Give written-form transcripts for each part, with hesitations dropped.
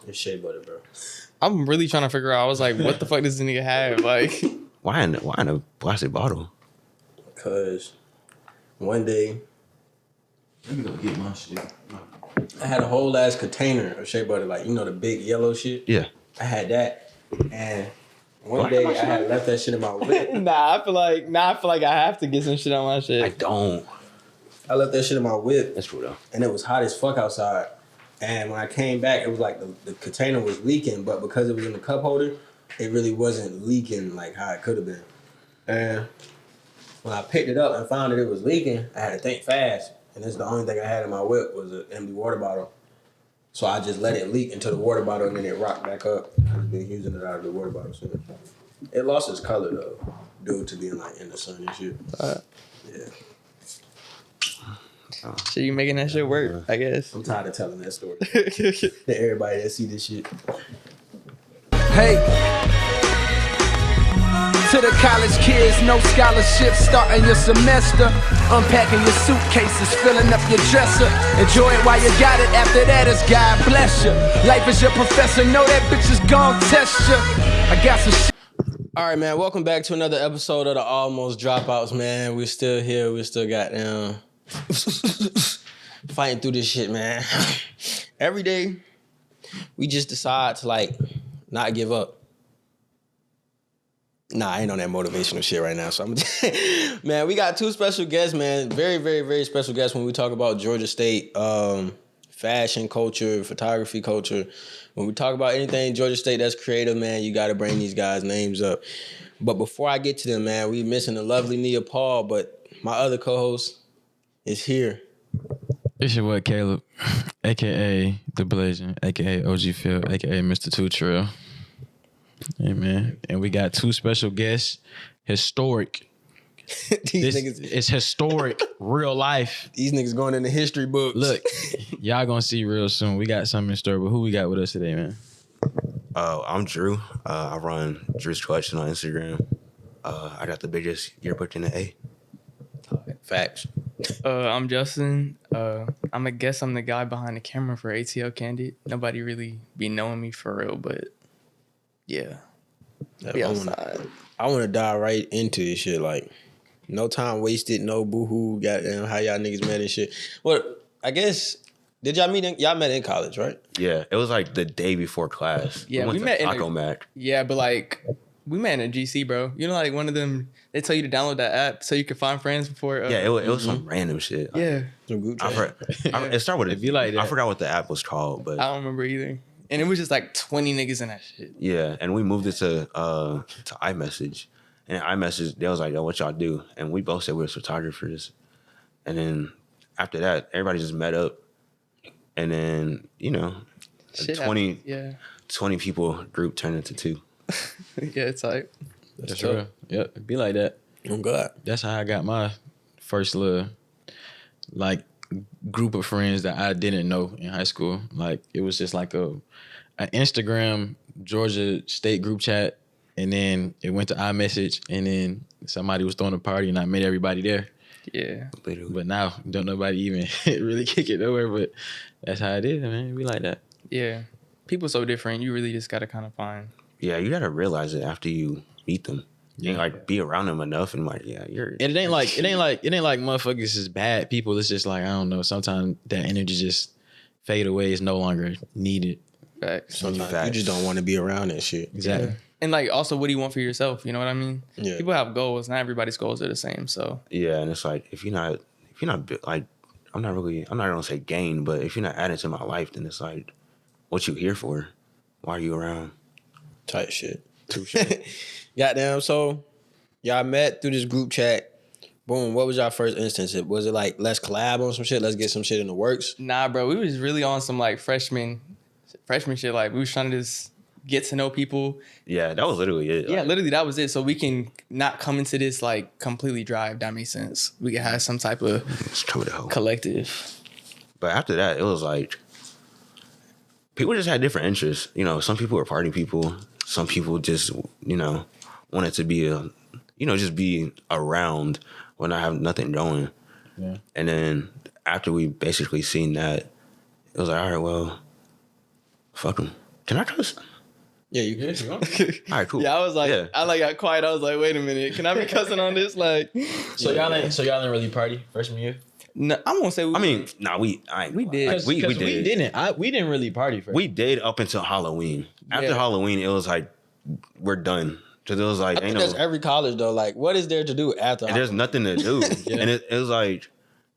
It's shea butter, bro. I'm really trying to figure out. I was like, what the fuck does this nigga have? Like, why in a plastic bottle? Because one day, let me go get my shit. I had a whole ass container of shea butter, like, you know, the big yellow shit? Yeah. I had that, and one day I had left that shit in my whip. I feel like I have to get some shit on my shit. I don't. I left that shit in my whip. That's true, though. And it was hot as fuck outside. And when I came back, it was like the container was leaking, but because it was in the cup holder, it really wasn't leaking like how it could have been. And when I picked it up and found that it was leaking, I had to think fast. And this is the only thing I had in my whip was an empty water bottle. So I just let it leak into the water bottle and then it rocked back up. I've been using it out of the water bottle since. It lost its color though, due to being like in the sun and shit. Yeah. So you making that shit work, I guess. I'm tired of telling that story. To everybody that see this shit. Hey, to the college kids, no scholarships starting your semester. Unpacking your suitcases, filling up your dresser. Enjoy it while you got it, after that is God bless you. Life is your professor, know that bitch is gon' test you. I got some shit. All right, man, welcome back to another episode of the Almost Dropouts, man. We're still here, we still got fighting through this shit, man. Every day, we just decide to, like, not give up. Nah, I ain't on that motivational shit right now. So man, we got two special guests, man. Very, very, very special guests when we talk about Georgia State fashion culture, photography culture. When we talk about anything Georgia State that's creative, man, you got to bring these guys' names up. But before I get to them, man, we missing the lovely Nia Paul, but my other co-host is here. It's your boy Caleb, a.k.a. The Blazing, a.k.a. OG Phil, a.k.a. Mr. Two Trail. Hey, man. And we got two special guests. Historic. It's historic, real life. These niggas going in the history books. Look, y'all gonna see real soon. We got something in store, but who we got with us today, man? I'm Drew. I run Drewzcollection on Instagram. I got the biggest yearbook in the A. Facts. I'm Justin. I'm the guy behind the camera for Atlcandid. Nobody really be knowing me for real, but yeah. Be outside. I want to dive right into this shit. Like, no time wasted, no boohoo, goddamn how y'all niggas met and shit. Well, I guess, did y'all meet y'all met in college, right? Yeah, it was like the day before class. Yeah, we met to Taco Mac. Yeah, but like, we met in a GC, bro. You know, like one of them, they tell you to download that app so you can find friends before. Yeah, it was some random shit. Yeah. Some group chat. It started with If you like that. I forgot what the app was called, but I don't remember either. And it was just like 20 niggas in that shit. yeah, and we moved it to iMessage. And iMessage, they was like, yo, what y'all do? And we both said we were photographers. And then after that, everybody just met up. And then, you know, 20 people group turned into two. Yeah, it's like. That's real. Yep, it be like that. I'm glad. That's how I got my first little, like, group of friends that I didn't know in high school. Like, it was just like an Instagram Georgia State group chat, and then it went to iMessage, and then somebody was throwing a party, and I met everybody there. Yeah. But now, don't nobody even really kick it nowhere, but that's how it is, man. It be like that. Yeah. People so different. You really just got to kind of find. Yeah, you got to realize it after you meet them. You ain't like be around them enough and like, yeah, you're. And it ain't like motherfuckers is bad people. It's just like, I don't know. Sometimes that energy just fade away. It's no longer needed. Facts. Sometimes you just don't want to be around that shit. Exactly. Yeah. And like, also, what do you want for yourself? You know what I mean? Yeah. People have goals. Not everybody's goals are the same. So Yeah, and it's like if you're not like, I'm not gonna say gain, but if you're not adding to my life, then it's like, what you here for? Why are you around? Type shit. Goddamn, so y'all met through this group chat. Boom, what was y'all first instance? Was it like, let's collab on some shit? Let's get some shit in the works? nah, bro, we was really on some like freshman shit. Like we was trying to just get to know people. Yeah, that was literally it. Yeah, like, literally that was it. So we can not come into this like completely dry, if that makes sense. We can have some type of it's true though. collective. But after that, it was like people just had different interests. You know, some people were party people. Some people just, you know, wanted to be just be around when I have nothing going. Yeah. And then after we basically seen that, it was like, all right, well, fuck them. Can I cuss? Yeah, you can. All right, cool. Yeah, I was like, Yeah. I like got quiet. I was like, wait a minute, can I be cussing on this? Like, So y'all ain't really party freshman year? no, I won't say. I mean, we did. Like, we did. We didn't really party freshman. We did up until Halloween. After Yeah. Halloween, it was like we're done. Cause it was like I think that's every college though. Like, what is there to do after? and there's nothing to do, Yeah. and it was like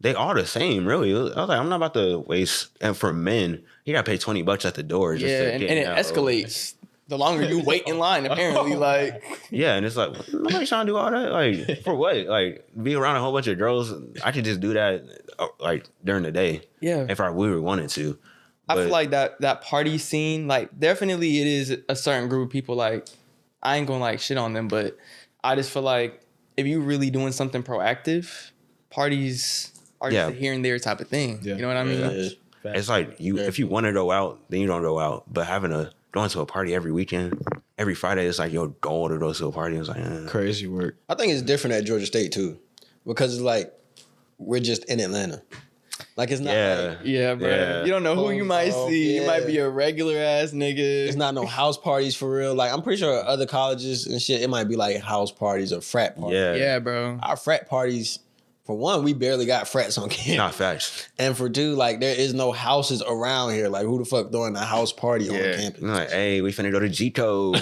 they all the same, really. I was like, I'm not about to waste. And for men, you gotta pay $20 at the door. Just Yeah, to and get it out. escalates the longer you wait in line. Apparently, like, Yeah, and it's like nobody's trying to do all that. Like for what? Like be around a whole bunch of girls. I could just do that like during the day yeah. if we wanted to. I But- feel like that party scene, like, definitely it is a certain group of people. Like, I ain't gonna like shit on them, but I just feel like if you really doing something proactive, parties are just a here and there type of thing. Yeah. You know what I mean? Yeah. It's like if you want to go out, then you don't go out. But going to a party every weekend, every Friday, it's like yo, go to a party. It's like Crazy work. I think it's different at Georgia State too, because it's like we're just in Atlanta. Like it's not. yeah, Like, Yeah, bro. Yeah. You don't know who you might Oh, see. You yeah. might be a regular ass nigga. it's not no house parties for real. Like I'm pretty sure other colleges and shit, it might be like house parties or frat parties. yeah, Yeah, bro. Our frat parties, for one, we barely got frats on campus. not facts. And for two, like there is no houses around here. Like who the fuck throwing a house party on Yeah. campus? I'm like, hey, we finna go to G-Code.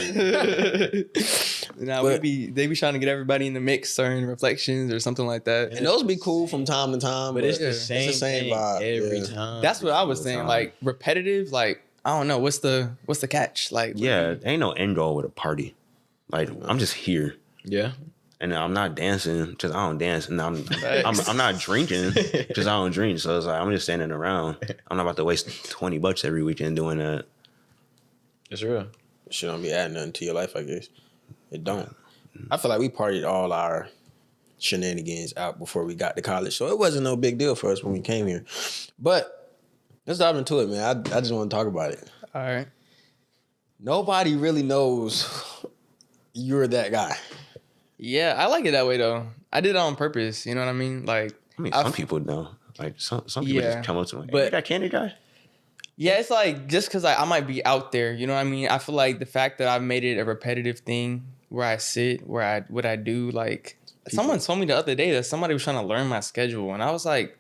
Nah, But- they be trying to get everybody in the mix, certain reflections or something like that. And those be cool from time to time, But it's Yeah. the same, thing every yeah. time. That's what I was saying. time. Like repetitive. Like, I don't know. What's the catch? Like, Yeah, ain't no end goal with a party. Like I'm just here, Yeah. and I'm not dancing because I don't dance, and I'm not drinking because I don't drink. So it's like I'm just standing around. I'm not about to waste $20 every weekend doing that. It's real. Shit don't be adding nothing to your life, I guess. It don't. I feel like we partied all our shenanigans out before we got to college, so it wasn't no big deal for us when we came here. But let's dive into it, man. I just want to talk about it. all right. Nobody really knows you're that guy. Yeah, I like it that way though. I did it on purpose. You know what I mean? Like, I mean, I some f- people know. Like some people Yeah. just come up to me, hey, But- you got candy guy? yeah, it's like just because I might be out there. You know what I mean? I feel like the fact that I've made it a repetitive thing where I sit, what I do. Like, someone told me the other day that somebody was trying to learn my schedule, and I was like,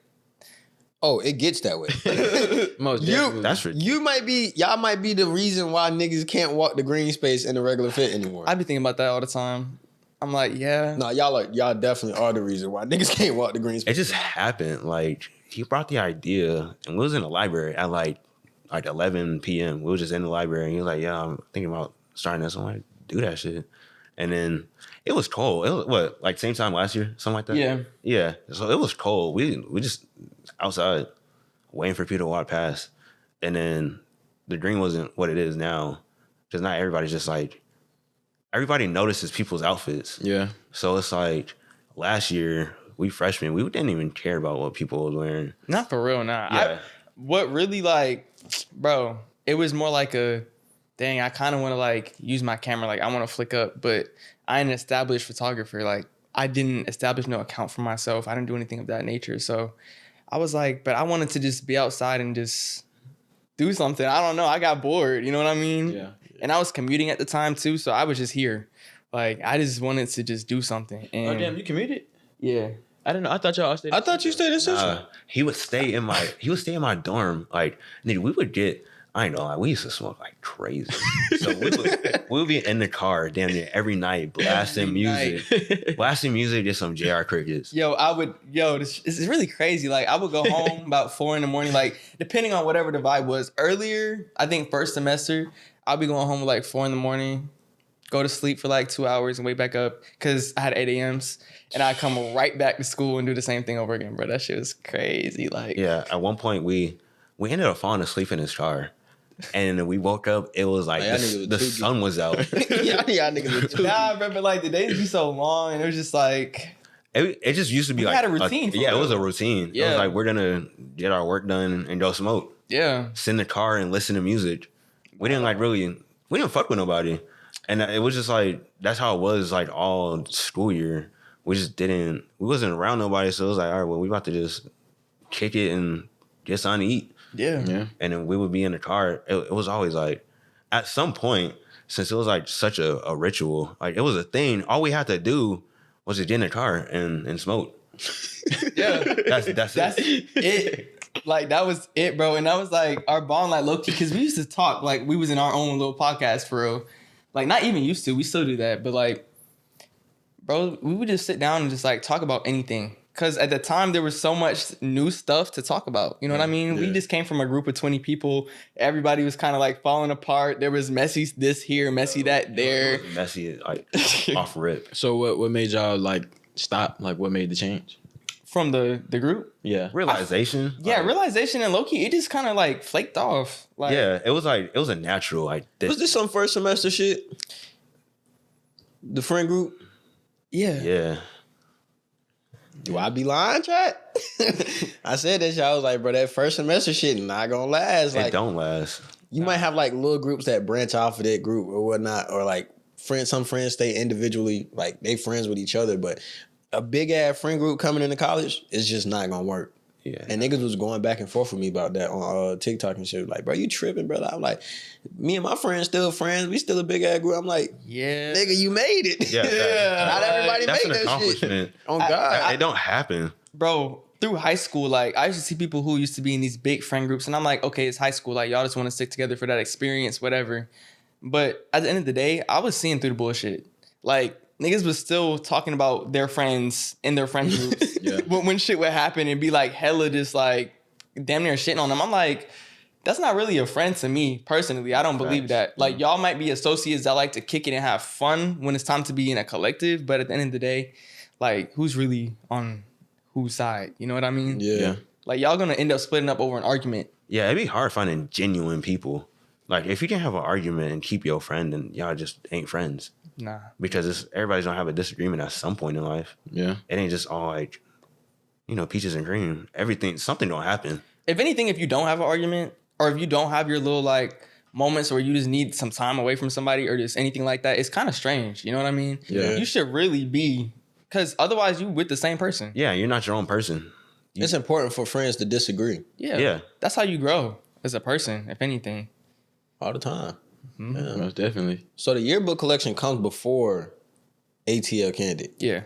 Oh, it gets that way. Most definitely. That's ridiculous. Y'all might be the reason why niggas can't walk the green space in the regular fit anymore. I be thinking about that all the time. I'm like, yeah. No, y'all definitely are the reason why niggas can't walk the green It space. just happened. Like he brought the idea, and we was in the library at like 11 p.m. We was just in the library, and he was like, "Yeah, I'm thinking about starting this." I'm like, "Do that shit." And then it was cold. It was what, like same time last year, something like that. Yeah. yeah. So it was cold. We just outside waiting for people to walk past, and then the green wasn't what it is now, because not everybody's just like everybody notices people's outfits. Yeah. So it's like last year, we freshmen, we didn't even care about what people was wearing. Not for real, nah. Yeah. What really, like, bro, it was more like a, dang, I kind of want to, like, use my camera. Like, I want to flick up, but I ain't an established photographer. Like, I didn't establish no account for myself. I didn't do anything of that nature. So I was like, but I wanted to just be outside and just do something. I don't know. I got bored. You know what I mean? Yeah. And I was commuting at the time, too. So I was just here. Like, I just wanted to just do something. And Oh damn, you commuted? yeah. I didn't know. I thought y'all stayed. I thought you stayed in Central. He would stay in my dorm. Like, nigga, we would get, I ain't know, like, we used to smoke like crazy. So we would be in the car damn near every night blasting music. Blasting music, just some JR Crickets. This is really crazy. Like, I would go home about 4 a.m. Like, depending on whatever the vibe was. Earlier, I think first semester, I'll be going home at like 4 a.m, go to sleep for like 2 hours and wake back up because I had 8 a.m.s. And I come right back to school and do the same thing over again, bro. That shit was crazy. Like, Yeah, at one point we ended up falling asleep in his car. And then we woke up, it was like Man, that nigga was the too sun was out. y'all niggas are too. nah, bro, but like the days be so long and it was just like, It just used to be We like had a routine for yeah, it real. was a routine. It Yeah. was like we're gonna get our work done and go smoke. yeah. Sit in the car and listen to music. We didn't we didn't fuck with nobody. And it was just like that's how it was like all school year. We wasn't around nobody, so it was like, all right, well, we about to just kick it and get something to eat. Yeah. Yeah. And then we would be in the car. It was always like, at some point, since it was like such a ritual, like it was a thing, all we had to do was to get in the car and smoke. Yeah. That's it. Like that was it, bro. And that was like our bond, like low key, because we used to talk like we was in our own little podcast for real. Like not even used to, we still do that, but like, bro, we would just sit down and just like talk about anything. Cause at the time there was so much new stuff to talk about. You know what I mean? Yeah. We just came from a group of 20 people. Everybody was kind of like falling apart. There was messy this here, messy that there. Messy like off rip. So what made y'all like stop? Like what made the change? From the group? Yeah. Realization. Realization and low-key, it just kind of like flaked off. Like, yeah, it was a natural like this. Was this some first semester shit? The friend group? Yeah. Yeah. Do I be lying, chat? I said that shit. I was like, bro, that first semester shit not gonna last. Like, it don't last. You might have like little groups that branch off of that group or whatnot, or like some friends stay individually, like they friends with each other, but a big ass friend group coming into college is just not gonna work. Yeah. And niggas was going back and forth with me about that on TikTok and shit. Like, bro, you tripping, brother? I'm like, me and my friends still friends. We still a big ass group. I'm like, yeah, nigga, you made it. Yeah. Not everybody That's made an that accomplishment. shit. Oh God, it don't happen, bro. Through high school, like I used to see people who used to be in these big friend groups, and I'm like, okay, it's high school. Like y'all just want to stick together for that experience, whatever. But at the end of the day, I was seeing through the bullshit. Like niggas was still talking about their friends in their friend groups. Yeah. When shit would happen and be like hella just like damn near shitting on them. I'm like, that's not really a friend to me personally. I don't believe that. Like y'all might be associates that like to kick it and have fun when it's time to be in a collective. But at the end of the day, like who's really on whose side? You know what I mean? Yeah. Like y'all gonna end up splitting up over an argument. Yeah, it'd be hard finding genuine people. Like if you can have an argument and keep your friend, then y'all just ain't friends. Nah. Because everybody's gonna have a disagreement at some point in life. Yeah. It ain't just all like, peaches and cream. Something don't happen. If anything, if you don't have an argument or if you don't have your little like moments where you just need some time away from somebody or just anything like that, it's kind of strange. You know what I mean? Yeah. You should really be, because otherwise you with the same person. Yeah, you're not your own person. It's important for friends to disagree. Yeah. That's how you grow as a person, if anything. All the time. Mm-hmm. Yeah. Most definitely. So the yearbook collection comes before Alcandid. Yeah.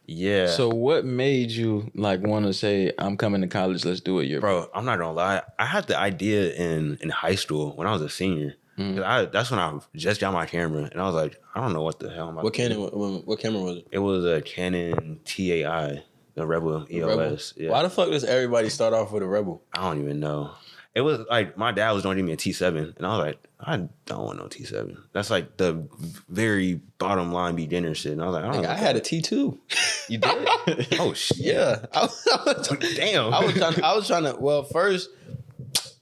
Yeah. So what made you like want to say, I'm coming to college, let's do it, yearbook? Bro, I'm not gonna lie. I had the idea in high school when I was a senior. That's when I just got my camera, and I was like, I don't know what the hell. What camera was it? It was a Canon TAI, the Rebel EOS. Rebel? Yeah. Why the fuck does everybody start off with a Rebel? I don't even know. It was like my dad was going to give me a T7, and I was like, I don't want no T7. That's like the very bottom line beginner shit. And I was like, I had a T2. You did? Oh shit! Yeah. Damn. I was trying to. Well, first,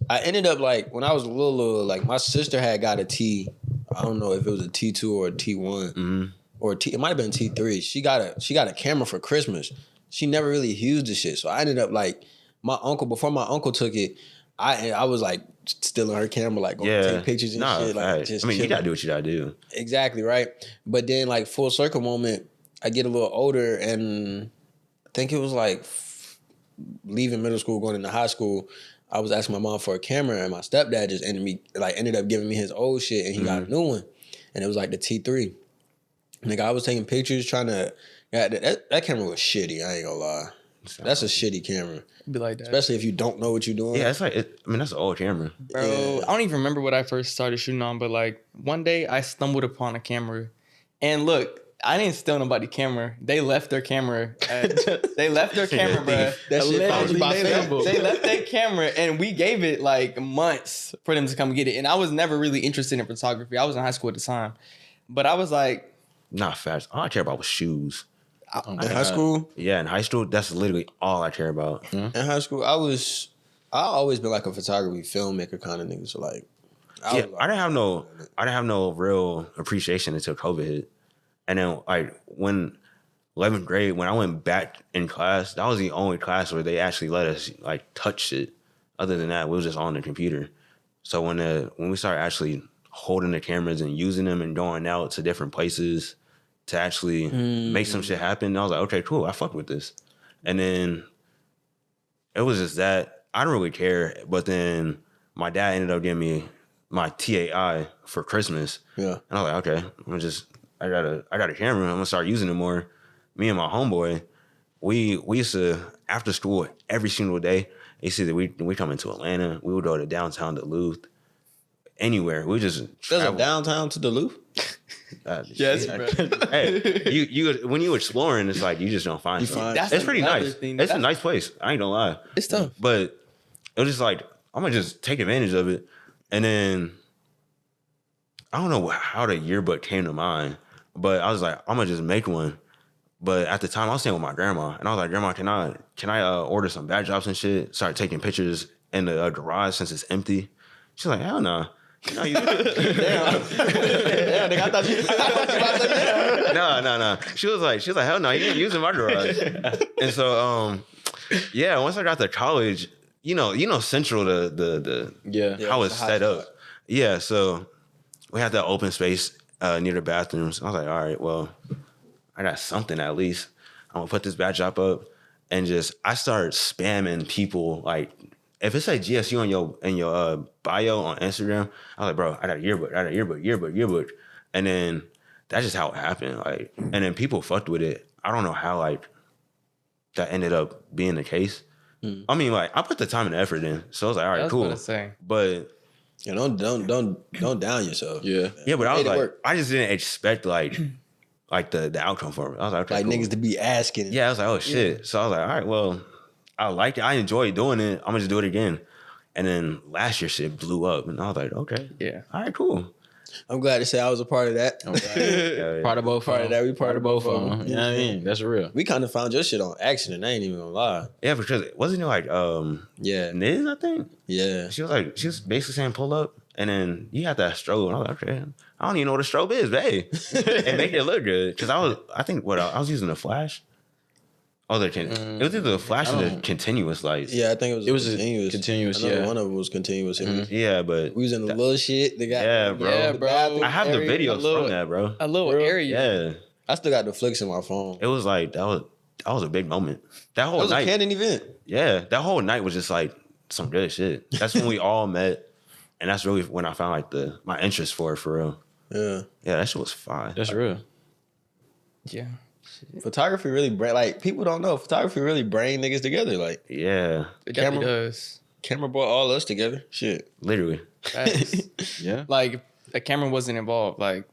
I ended up like when I was a little like my sister had got a T. I don't know if it was a T2 or a T1 or it might have been T3. She got a camera for Christmas. She never really used the shit, so I ended up like before my uncle took it. I was like stealing her camera, like going to take pictures and shit. Like, just you gotta do what you gotta do. Exactly, right? But then like full circle moment, I get a little older and I think it was like leaving middle school, going into high school. I was asking my mom for a camera and my stepdad just ended up giving me his old shit and he got a new one. And it was like the T3. Nigga, I was taking pictures trying to, that camera was shitty, I ain't gonna lie. That's a shitty camera. Be like that. Especially if you don't know what you're doing. Yeah, it's like, that's an old camera. Bro, yeah. I don't even remember what I first started shooting on, but like one day I stumbled upon a camera. And look, I didn't steal nobody's camera. They left their camera. They left their camera, bro. That shit found by Famble. They left their camera, and we gave it like months for them to come get it. And I was never really interested in photography. I was in high school at the time. But I was like... Not fast. All I care about was shoes. In high school? Yeah, in high school, that's literally all I care about. Mm-hmm. In high school, I always been like a photography filmmaker kind of nigga. So like, I didn't have no real appreciation until COVID hit. And then like when 11th grade, when I went back in class, that was the only class where they actually let us like touch it. Other than that, we was just on the computer. So when we started actually holding the cameras and using them and going out to different places to actually make some shit happen, I was like, okay, cool, I fuck with this. And then it was just that I don't really care. But then my dad ended up giving me my TAI for Christmas. Yeah. And I was like, okay, I got a camera. I'm gonna start using it more. Me and my homeboy, we used to, after school every single day, you see that we come into Atlanta, we would go to downtown Duluth, anywhere. We just There's travel. a downtown to Duluth? Yes, shit. bro. Hey, you when you exploring, it's like you just don't find something. That's It's pretty another nice. thing. It's a nice place. I ain't gonna lie. It's tough. But it was just like, I'm gonna just take advantage of it. And then I don't know how the yearbook came to mind, but I was like, I'm gonna just make one. But at the time, I was staying with my grandma, and I was like, Grandma, can I order some backdrops and shit? Start taking pictures in the garage since it's empty. She's like, hell no. No, you Damn, nigga, I thought you about to say no. She was like, hell no, you ain't using my garage. And so, yeah, once I got to college, you know, Central, the how it's set up. Yeah, so we had that open space near the bathrooms. I was like, all right, well, I got something at least. I'm gonna put this backdrop up, and I start spamming people. Like, if it say GSU in your bio on Instagram, I was like, bro, I got a yearbook. And then that's just how it happened. Like, and then people fucked with it. I don't know how like that ended up being the case. I mean, like, I put the time and effort in, so I was like, all right, cool. But Yeah, don't down yourself. Yeah. yeah, but I was Made it like, work. I just didn't expect like the outcome for it. I was like, okay, Like cool. niggas to be asking. Yeah, I was like, oh shit. So I was like, all right, well, I liked it. I enjoyed doing it. I'm gonna just do it again. And then last year shit blew up, and I was like, okay, Yeah. all right, cool. I'm glad to say I was a part of that. Yeah, Part of both. Part of that. We part of both of them. You know what I mean? That's real. We kind of found your shit on accident. I ain't even gonna lie. yeah, because wasn't it like Yeah, Niz, I think? yeah. She was basically saying pull up, and then you had that strobe, and I was like, okay, I don't even know what a strobe is, but hey, and make it look good. Because I was using the flash. Oh, it was either the flash or the continuous lights. Yeah, I think it was a continuous, I know yeah. one of them was continuous. Yeah, but We was in the little shit. They got yeah, bro. Yeah, bro. I have the videos from that, bro. A little area. Yeah, I still got the flicks in my phone. it was like that was a big moment. That It whole was a night, canon event. yeah, that whole night was just like some good shit. That's when we all met, and that's really when I found like my interest for it for real. Yeah. Yeah, that shit was fine. That's real. Yeah. Photography really like people don't know. Photography really bring niggas together. Like Yeah, It Camera- definitely does. camera brought all us together. Shit. literally. Facts. Yeah. Like, the camera wasn't involved. Like,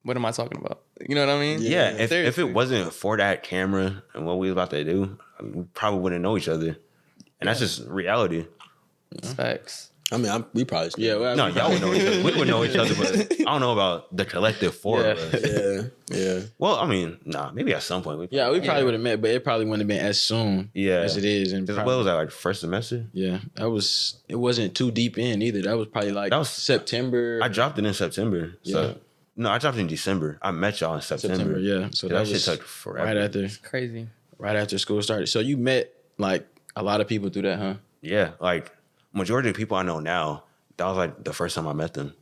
what am I talking about? You know what I mean? Yeah, if Seriously. it wasn't for that camera and what we was about to do, we probably wouldn't know each other. And that's just reality. It's facts. I mean, we probably still. Yeah. Well, No, y'all would know each other. We would know each other, but I don't know about the collective four of us. Yeah. Well, I mean, maybe at some point. we probably would have met, but it probably wouldn't have been as soon Yeah. as it is. And What was that, like first semester? yeah, it wasn't too deep in either. That was probably like That was- September. I dropped it in September. So Yeah. no, I dropped it in December. I met y'all in September. yeah. So that that shit was took forever. Crazy. right after school started. So you met like a lot of people through that, huh? Yeah, like majority of the people I know now, that was like the first time I met them.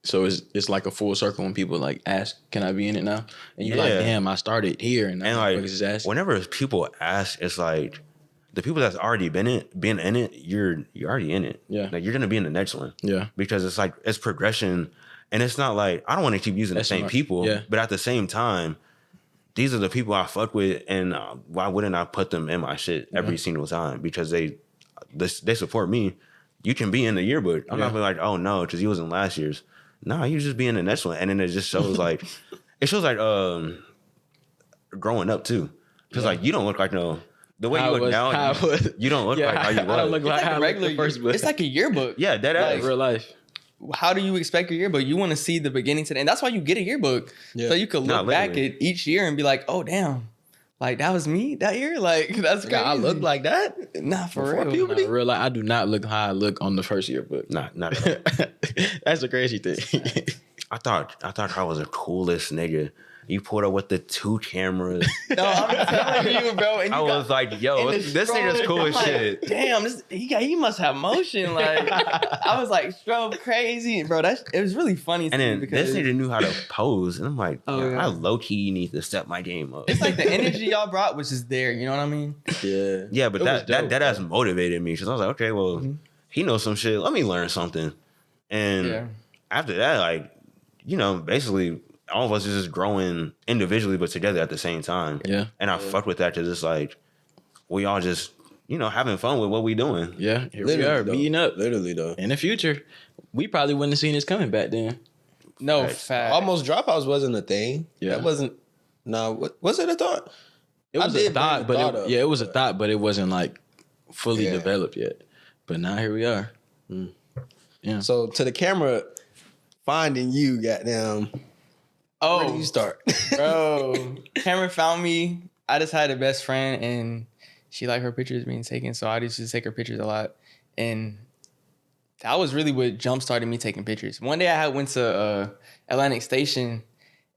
So it's like a full circle when people like ask, "Can I be in it now?" And you're like, Yeah. "Damn, I started here." And And like, like is asking. whenever people ask, it's like the people that's already been in it, you're already in it. Yeah. Like you're gonna be in the next one. Yeah. Because it's like it's progression, and it's not like I don't want to keep using That's the same smart. people. Yeah. But at the same time, these are the people I fuck with, and why wouldn't I put them in my shit every single time? Because they support me. You can be in the yearbook. I'm not gonna be like, oh no, because you was in last year's. No, you just be in the next one, and then it just shows like growing up too. Because like you don't look like the way you look now. You don't look like how you I don't look. look like It's like how a I regular. looked the first, but It's like a yearbook. Yeah, that Like, ass. real life. How do you expect your yearbook? You want to see the beginning to the end. That's why you get a yearbook. Yeah. So you could Nah, look back literally. at each year and be like, oh, damn. Like, that was me that year? Like, that's crazy. I look like that. Nah, for Before real. puberty? Real life, I do not look how I look on the first yearbook. Not at all. That's a crazy thing. I thought I was the coolest nigga. You pulled up with the 2 cameras. No, I'm telling you, bro. And you I was like, yo, and the this nigga's strobe, cool I'm as like, shit. Damn, he must have motion. Like, I was like, strobe crazy, bro. It was really funny. To And me then because this nigga knew how to pose. And I'm like, Oh, yeah. I low key need to step my game up. it's like the energy y'all brought was just there. You know what I mean? Yeah. Yeah, but It was dope, that has motivated me. Because I was like, okay, well, he knows some shit. Let me learn something. And after that, like, basically all of us is just growing individually but together at the same time. Yeah. And I fuck with that because it's like we all just, having fun with what we doing. Yeah, here we are, meeting up. Literally, though. In the future, we probably wouldn't have seen this coming back then. No, Right. fact. Almost Dropouts wasn't a thing. Yeah. That wasn't. No, was it a thought? It was I a did thought, bring the but thought up, it was a thought, but it wasn't like fully Yeah. developed yet. But now here we are. Yeah. So to the camera, finding you, goddamn. Where do you start? Bro, Cameron found me. I just had a best friend, and she liked her pictures being taken, so I used to take her pictures a lot. And that was really what jump started me taking pictures. One day I went to Atlantic Station,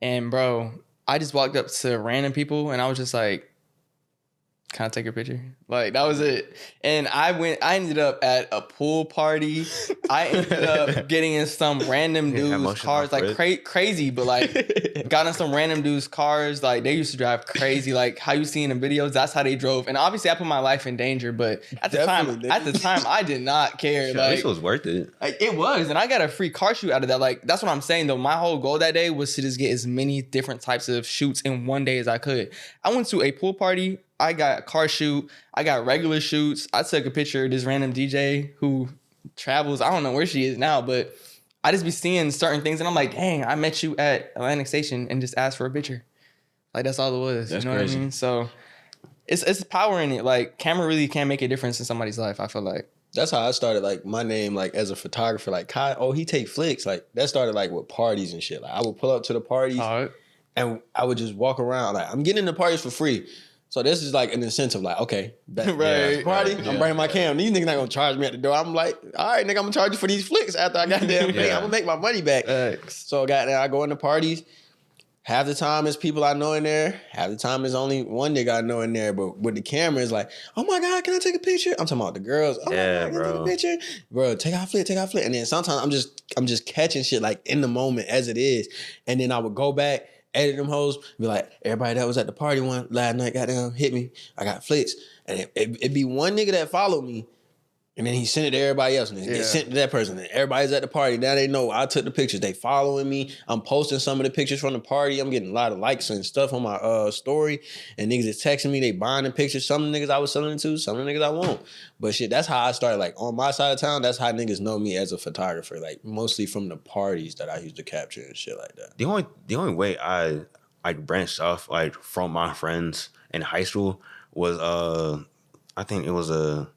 and bro, I just walked up to random people, and I was just like, "Can I take your picture?" Like, that was it. And I ended up at a pool party. I ended up getting in some random dude's cars, like crazy, but like got in some random dude's cars. Like, they used to drive crazy. Like how you see in the videos, that's how they drove. And obviously I put my life in danger, but at the time I did not care. Sure, like, at least it was worth it. Like, it was, and I got a free car shoot out of that. Like, that's what I'm saying though. My whole goal that day was to just get as many different types of shoots in one day as I could. I went to a pool party. I got a car shoot. I got regular shoots. I took a picture of this random DJ who travels. I don't know where she is now, but I just be seeing certain things, and I'm like, dang, I met you at Atlantic Station and just asked for a picture. Like, that's all it was. That's you know crazy. what I mean? So it's power in it. Like, camera really can make a difference in somebody's life, I feel like. That's how I started, like, my name, like, as a photographer. Like, Kai, he take flicks. Like, that started, like, with parties and shit. Like, I would pull up to the parties, and I would just walk around. Like, I'm getting in the parties for free. So this is like an incentive, like, okay, Right. party, I'm bringing my cam. These niggas not gonna charge me at the door. I'm like, all right, nigga, I'm gonna charge you for these flicks after I goddamn pay. I'm gonna make my money back. So goddamn, I go into parties. Half the time it's people I know in there. Half the time it's only one nigga I know in there. But with the camera, it's like, oh my God, can I take a picture? I'm talking about the girls. Oh Yeah, my God, can I bro. take a picture? Bro, take out flick. And then sometimes I'm just catching shit like in the moment as it is. And then I would go back, edit them hoes, be like, everybody that was at the party one last night, goddamn, hit me. I got flicks. And it'd be one nigga that followed me, and then he sent it to everybody else, and then they sent it to that person. And everybody's at the party. Now they know I took the pictures. They following me. I'm posting some of the pictures from the party. I'm getting a lot of likes and stuff on my story. And niggas is texting me. They buying the pictures. Some of the niggas I was selling it to, some of the niggas I won't. But shit, that's how I started. Like, on my side of town, that's how niggas know me as a photographer. Like, mostly from the parties that I used to capture and shit like that. The only way I branched off like from my friends in high school was I think it was a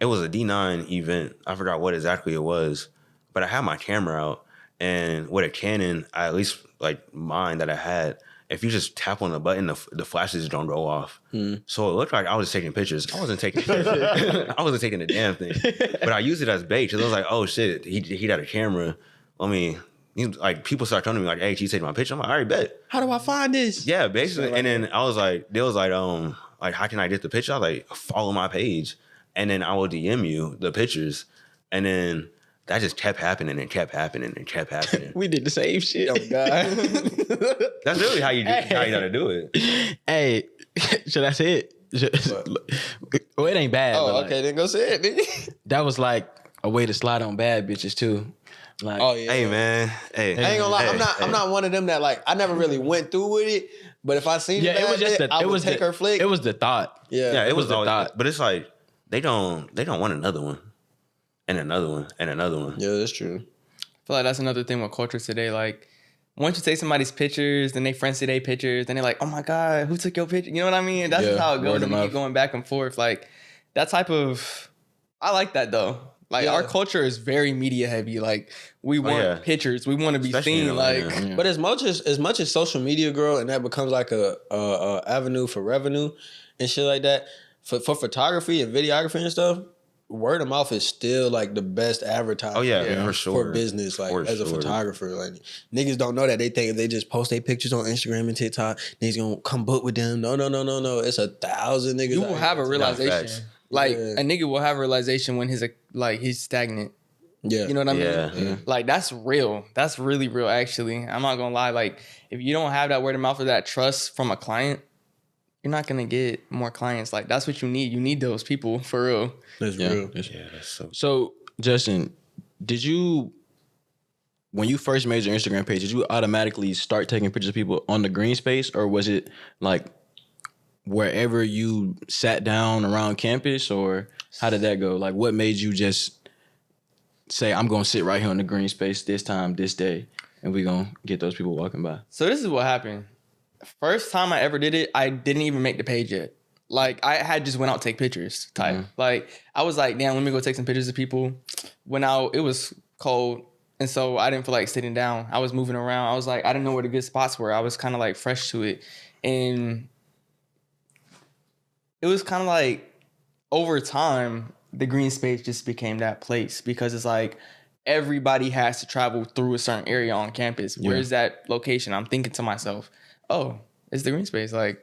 D9 event. I forgot what exactly it was, but I had my camera out, and with a Canon, I at least like mine that I had, if you just tap on the button, the flashes don't go off. So it looked like I was taking pictures. I wasn't taking I wasn't taking the damn thing, but I used it as bait because I was like, oh shit, he got a camera. Like, people start telling me like, hey, can you take my picture? I'm like, all right, bet. How do I find this? Yeah, basically. And then I was like, they was like, how can I get the picture? I was like, follow my page, and then I will DM you the pictures, and then that just kept happening and kept happening and kept happening. We did the same shit. Oh God. That's really how you gotta do it. Hey, should I say it? Well, it ain't bad. Oh, but okay, then go say it, nigga. that was like a way to slide on bad bitches too. Like, Oh yeah. Hey man, hey, I ain't gonna lie, hey, I'm not one of them that, like, I never really went through with it, but if I seen yeah, it was just I would take her flick. It was the thought. Yeah, it was the always, thought. but it's like they don't want another one, and another one, and another one. Yeah, that's true. I feel like that's another thing with culture today. Like, once you take somebody's pictures, then they friends see their pictures, then they're like, oh my God, who took your picture? You know what I mean? That's just how it goes. And you keep going back and forth. Like, that type of, I like that though. Like, our culture is very media heavy. Like, we want pictures. We want to be Especially seen. in Like, Atlanta. But as much as social media grow and that becomes like a avenue for revenue and shit like that, for photography and videography and stuff, word of mouth is still like the best advertising. Oh yeah, for sure. For business, like, as a photographer. Like, niggas don't know that. They think if they just post their pictures on Instagram and TikTok, niggas gonna come book with them. No. It's 1,000 niggas. you will have a realization. facts. Like, Yeah. a nigga will have a realization when he's stagnant. Yeah. You know what I mean? Yeah. Like, that's real. That's really real, actually. I'm not gonna lie. Like, if you don't have that word of mouth or that trust from a client, you're not gonna get more clients. Like, that's what you need. You need those people for real. That's Yeah. real. Yeah, that's so. So, Justin, did you, when you first made your Instagram page, did you automatically start taking pictures of people on the green space, or was it like wherever you sat down around campus, or how did that go? Like, what made you just say, I'm going to sit right here on the green space this time, this day, and we're going to get those people walking by? So this is what happened. First time I ever did it, I didn't even make the page yet. Like, I had just went out to take pictures type. Mm-hmm. Like, I was like, damn, let me go take some pictures of people. Went out, it was cold. And so I didn't feel like sitting down. I was moving around. I was like, I didn't know where the good spots were. I was kind of like fresh to it. And it was kind of like over time, the green space just became that place because it's like everybody has to travel through a certain area on campus. Yeah. Where's that location? I'm thinking to myself, oh, it's the green space. Like,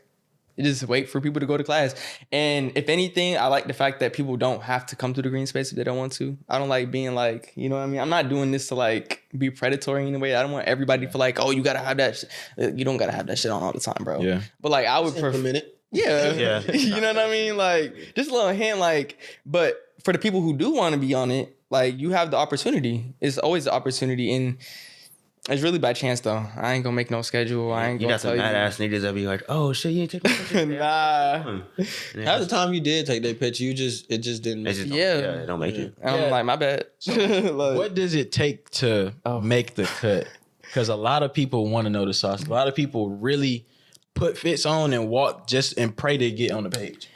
you just wait for people to go to class. And if anything, I like the fact that people don't have to come to the green space if they don't want to. I don't like being like, you know what I mean? I'm not doing this to like be predatory in a way. I don't want everybody to feel like, oh, you gotta have that you don't gotta have that shit on all the time, bro. Yeah. But like I would prefer it. Yeah. Yeah. You know what I mean? Like just a little hint, like, but for the people who do want to be on it, like you have the opportunity. It's always the opportunity, and it's really by chance though. I ain't gonna make no schedule. I ain't You gonna got some tell mad ass niggas that be like, oh shit, you ain't taking pictures. Nah. Half the time you did take that picture, it just didn't. They just don't, Yeah. they don't make it. I'm like, my bad. Like, What does it take to make the cut? Because a lot of people want to know the sauce. A lot of people really put fits on and walk just and pray to get on the page.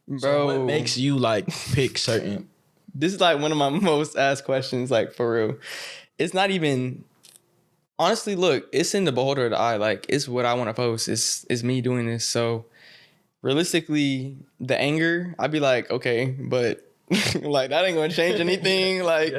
bro, So what makes you like pick certain? this is like one of my most asked questions, like for real. It's not even, honestly, look, it's in the beholder of the eye. Like, it's what I want to post. It's me doing this. So realistically, the anger, I'd be like, okay, but like that ain't gonna change anything. Like,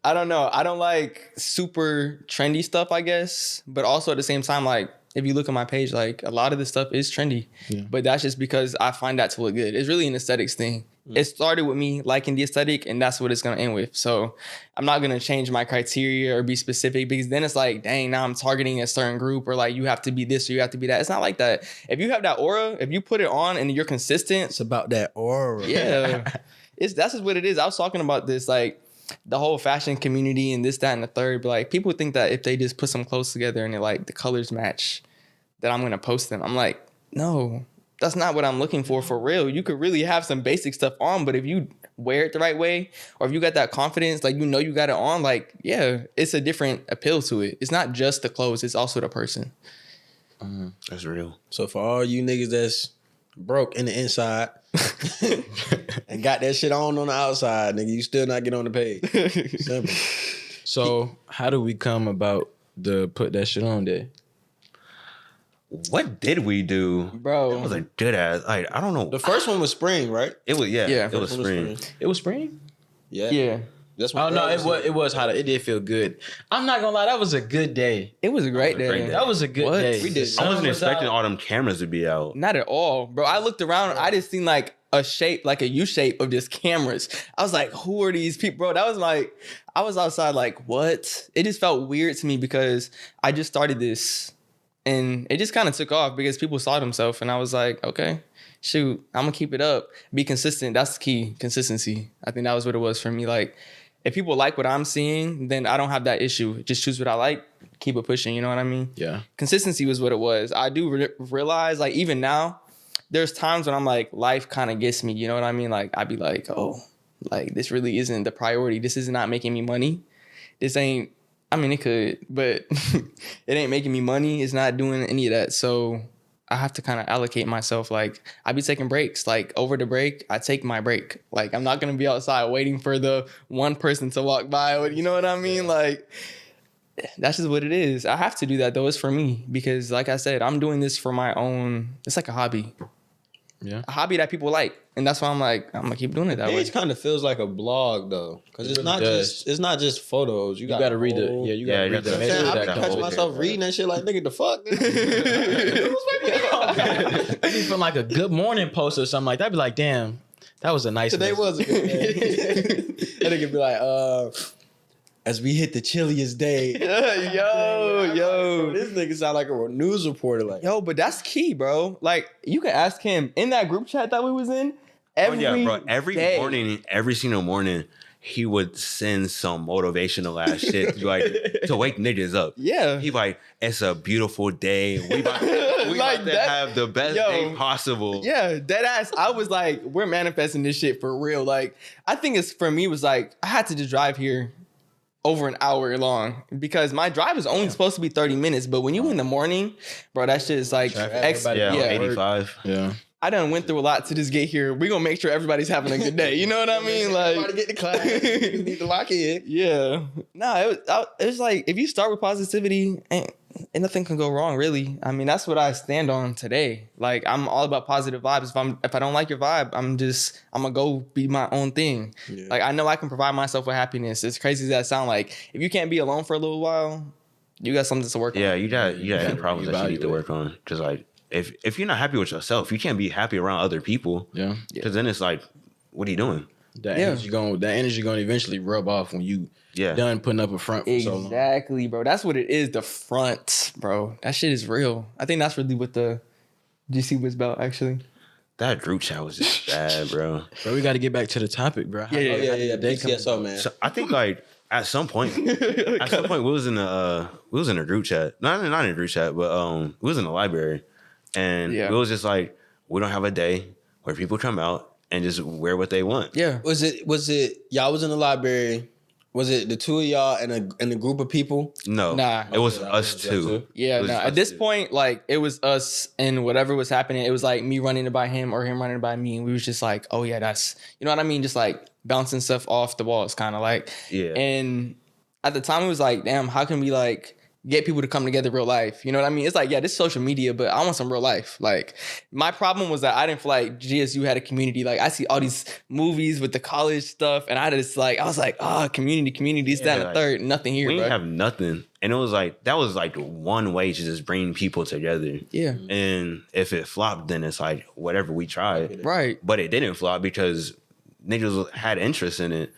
I don't know. I don't like super trendy stuff, I guess. But also at the same time, like, if you look at my page, like a lot of this stuff is trendy. Yeah. But that's just because I find that to look good. It's really an aesthetics thing. It started with me liking the aesthetic, and that's what it's gonna end with. So I'm not gonna change my criteria or be specific, because then it's like, dang, now I'm targeting a certain group, or like you have to be this or you have to be that. It's not like that. If you have that aura, if you put it on and you're consistent, It's about that aura. yeah, that's just what it is. I was talking about this, like the whole fashion community and this, that, and the third. But like people think that if they just put some clothes together and it, like the colors match, that I'm gonna post them. I'm like, no, that's not what I'm looking for real. You could really have some basic stuff on, but if you wear it the right way, or if you got that confidence, like you know you got it on, like yeah, it's a different appeal to it. It's not just the clothes, it's also the person. That's real. So for all you niggas that's broke in the inside and got that shit on the outside, nigga, you still not get on the page. Simple. So how do we come about the put that shit on day? What did we do? Bro. It was a good ass. Like, I don't know. The first one was spring, right? It was, yeah. Yeah. It was First one spring. It was spring. Yeah. Yeah, That's Oh no, it was hot. It did feel good. I'm not gonna lie, that was a good day. it was a great day. great day. That was a good What? day. We did. The sun I wasn't was expecting out. all them cameras to be out. Not at all, bro. I looked around. I just seen like a shape, like a U shape of just cameras. I was like, who are these people, bro? That was like, I was outside like, what? It just felt weird to me because I just started this and it just kind of took off because people saw themselves, and I was like, okay, shoot, I'm gonna keep it up. Be consistent. That's the key. Consistency. I think that was what it was for me. Like, if people like what I'm seeing, then I don't have that issue. Just choose what I like, keep it pushing. You know what I mean? Yeah. Consistency was what it was. I do realize, like, even now, there's times when I'm like, life kind of gets me. You know what I mean? Like, I'd be like, oh, like, this really isn't the priority. This is not making me money. This ain't, I mean, it could, but it ain't making me money. It's not doing any of that. So I have to kind of allocate myself. Like, I be taking breaks. Like, over the break, I take my break. Like, I'm not going to be outside waiting for the one person to walk by. You know what I mean? Like, that's just what it is. I have to do that, though. It's for me. Because, like I said, I'm doing this for my own. It's like a hobby. Yeah. A hobby that people like. And that's why I'm like, I'm going to keep doing it that way. Page kind of feels like a blog though, because it's really not does. it's not just photos. You gotta read the whole- you gotta read the you I'm saying, message I that be comes catching with myself it. reading that shit like, nigga, the fuck? Maybe from like a good morning post or something like that. I'd be like, damn, that was a nice Today message. was a good day. And nigga be like, as we hit the chilliest day. Yo. This nigga sound like a news reporter. Like, Yo, but that's key, bro. Like, you can ask him in that group chat that we was in. Every Oh yeah, bro. Every day. morning, every single morning, he would send some motivational ass shit to wake niggas up. Yeah. He like, it's a beautiful day. We about to have the best day possible. Yeah, dead ass. I was like, we're manifesting this shit for real. Like, I think it's for me was like, I had to just drive here over an hour long because my drive is only supposed to be 30 minutes. But when you in the morning, bro, that shit is like, 85. Yeah. I done went through a lot to just get here. We're gonna make sure everybody's having a good day. You know what I mean? Like, everybody get to class. You need to lock in. yeah. No, it was like, if you start with positivity, and nothing can go wrong, really. I mean, that's what I stand on today. Like, I'm all about positive vibes. If I don't like your vibe, I'm gonna go be my own thing. Yeah. Like, I know I can provide myself with happiness. As crazy as that sound, like, if you can't be alone for a little while, you got something to work on. Yeah, you got problems that you need to work on. Just like, if you're not happy with yourself, you can't be happy around other people. Yeah. Because then it's like, what are you doing? That energy gonna eventually rub off when you done putting up a front for so long. Exactly, bro. That's what it is. The front, bro. That shit is real. I think that's really what the GC was about, actually. That group chat was just bad, bro. Bro, we got to get back to the topic, bro. Yeah. Big CSO, man. So I think like at some point we was in a group chat. Not in a group chat, but we was in the library. And it was just like, we don't have a day where people come out and just wear what they want. Yeah. Was it y'all was in the library? Was it the two of y'all and a group of people? No. Nah. It was us two. Yeah, no. At this point, like, it was us and whatever was happening, it was like me running it by him or him running it by me. And we was just like, oh yeah, that's, you know what I mean? Just like bouncing stuff off the walls, kind of like. Yeah. And at the time it was like, damn, how can we like get people to come together real life? You know what I mean? It's like, yeah, this is social media, but I want some real life. Like, my problem was that I didn't feel like GSU had a community. Like, I see all these movies with the college stuff, and I was like, community, this, that, and the third. Nothing here, we bro. didn't have nothing. And it was like, that was like one way to just bring people together. Yeah. And if it flopped, then it's like, whatever, we tried. Right. But it didn't flop because niggas had interest in it.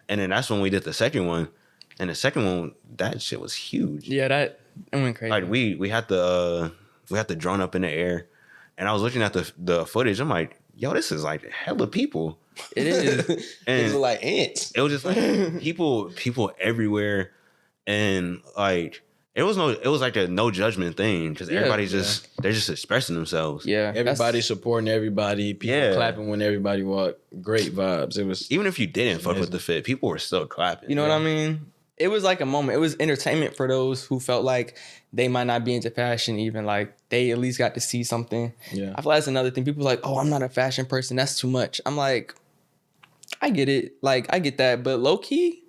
And then that's when we did the second one. And the second one, that shit was huge. Yeah, that went crazy. Like we had the drone up in the air, and I was looking at the footage. I'm like, yo, this is like hella people. It is. And it was like ants. It was just like people everywhere, and like it was like a no judgment thing because everybody's they're just expressing themselves. Yeah, everybody supporting everybody. People clapping when everybody walked. Great vibes. It was even if you didn't fuck with the fit, people were still clapping. You know what I mean? It was like a moment. It was entertainment for those who felt like they might not be into fashion even. Like, they at least got to see something. Yeah. I feel like that's another thing. People are like, oh, I'm not a fashion person. That's too much. I'm like, I get it. Like, I get that. But low key,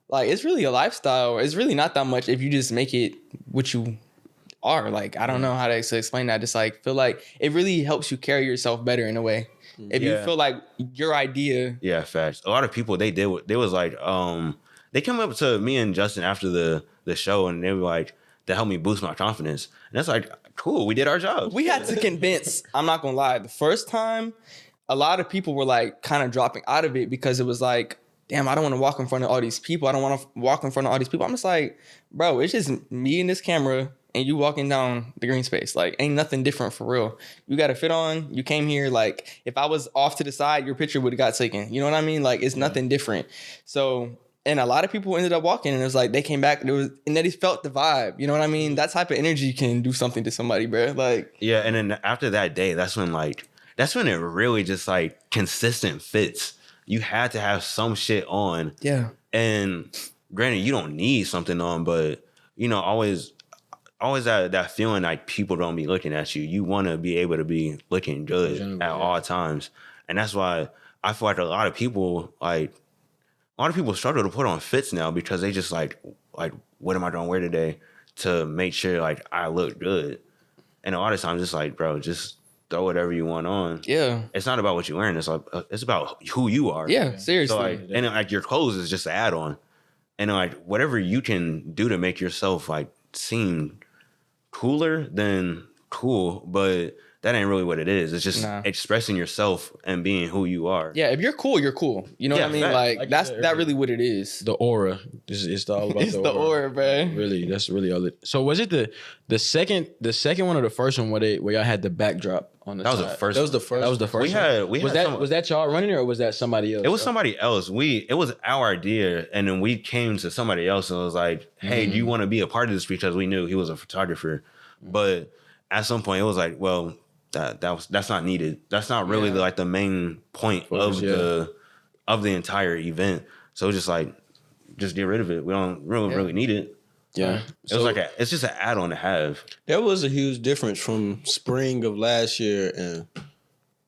like, it's really a lifestyle. It's really not that much if you just make it what you are. Like, I don't know how to explain that. Just like, feel like it really helps you carry yourself better in a way. If you feel like your idea. Yeah, facts. A lot of people, they was like, they came up to me and Justin after the show, and they were like, that helped me boost my confidence. And that's like, cool, we did our job. We had to convince, I'm not gonna lie, the first time, a lot of people were like kind of dropping out of it because it was like, damn, I don't want to walk in front of all these people. I don't want to walk in front of all these people. I'm just like, bro, it's just me and this camera and you walking down the green space. Like, ain't nothing different for real. You got a fit on. You came here. Like, if I was off to the side, your picture would have got taken. You know what I mean? Like, it's nothing different. So... And a lot of people ended up walking, and it was like they came back, and they felt the vibe. You know what I mean? That type of energy can do something to somebody, bro. Like, yeah. And then after that day, that's when it really just like consistent fits. You had to have some shit on. Yeah. And granted, you don't need something on, but you know, always that feeling like people don't be looking at you. You want to be able to be looking good at all times, and that's why I feel like a lot of people struggle to put on fits now because they just like what am I gonna wear today to make sure like I look good? And a lot of times it's like, bro, just throw whatever you want on. Yeah, it's not about what you're wearing. It's like it's about who you are. Yeah, seriously. So like, and like your clothes is just an add on, and like whatever you can do to make yourself like seem cooler, then cool. But that ain't really what it is. It's just expressing yourself and being who you are. Yeah, if you're cool, you're cool. You know what I mean? Like that's really what it is. The aura. It's all about the aura, bro. Really, that's really all it. So was it the second one or the first one where y'all had the backdrop on the That was side? the first. That was the first. Was that y'all running or was that somebody else? It was somebody else. It was our idea, and then we came to somebody else and was like, "Hey, do you want to be a part of this?" Because we knew he was a photographer, but at some point it was like, well, that's not needed. That's not really like the main point of the entire event. So it's just like, just get rid of it. We don't really need it. Yeah, it was like it's just an add-on to have. There was a huge difference from spring of last year and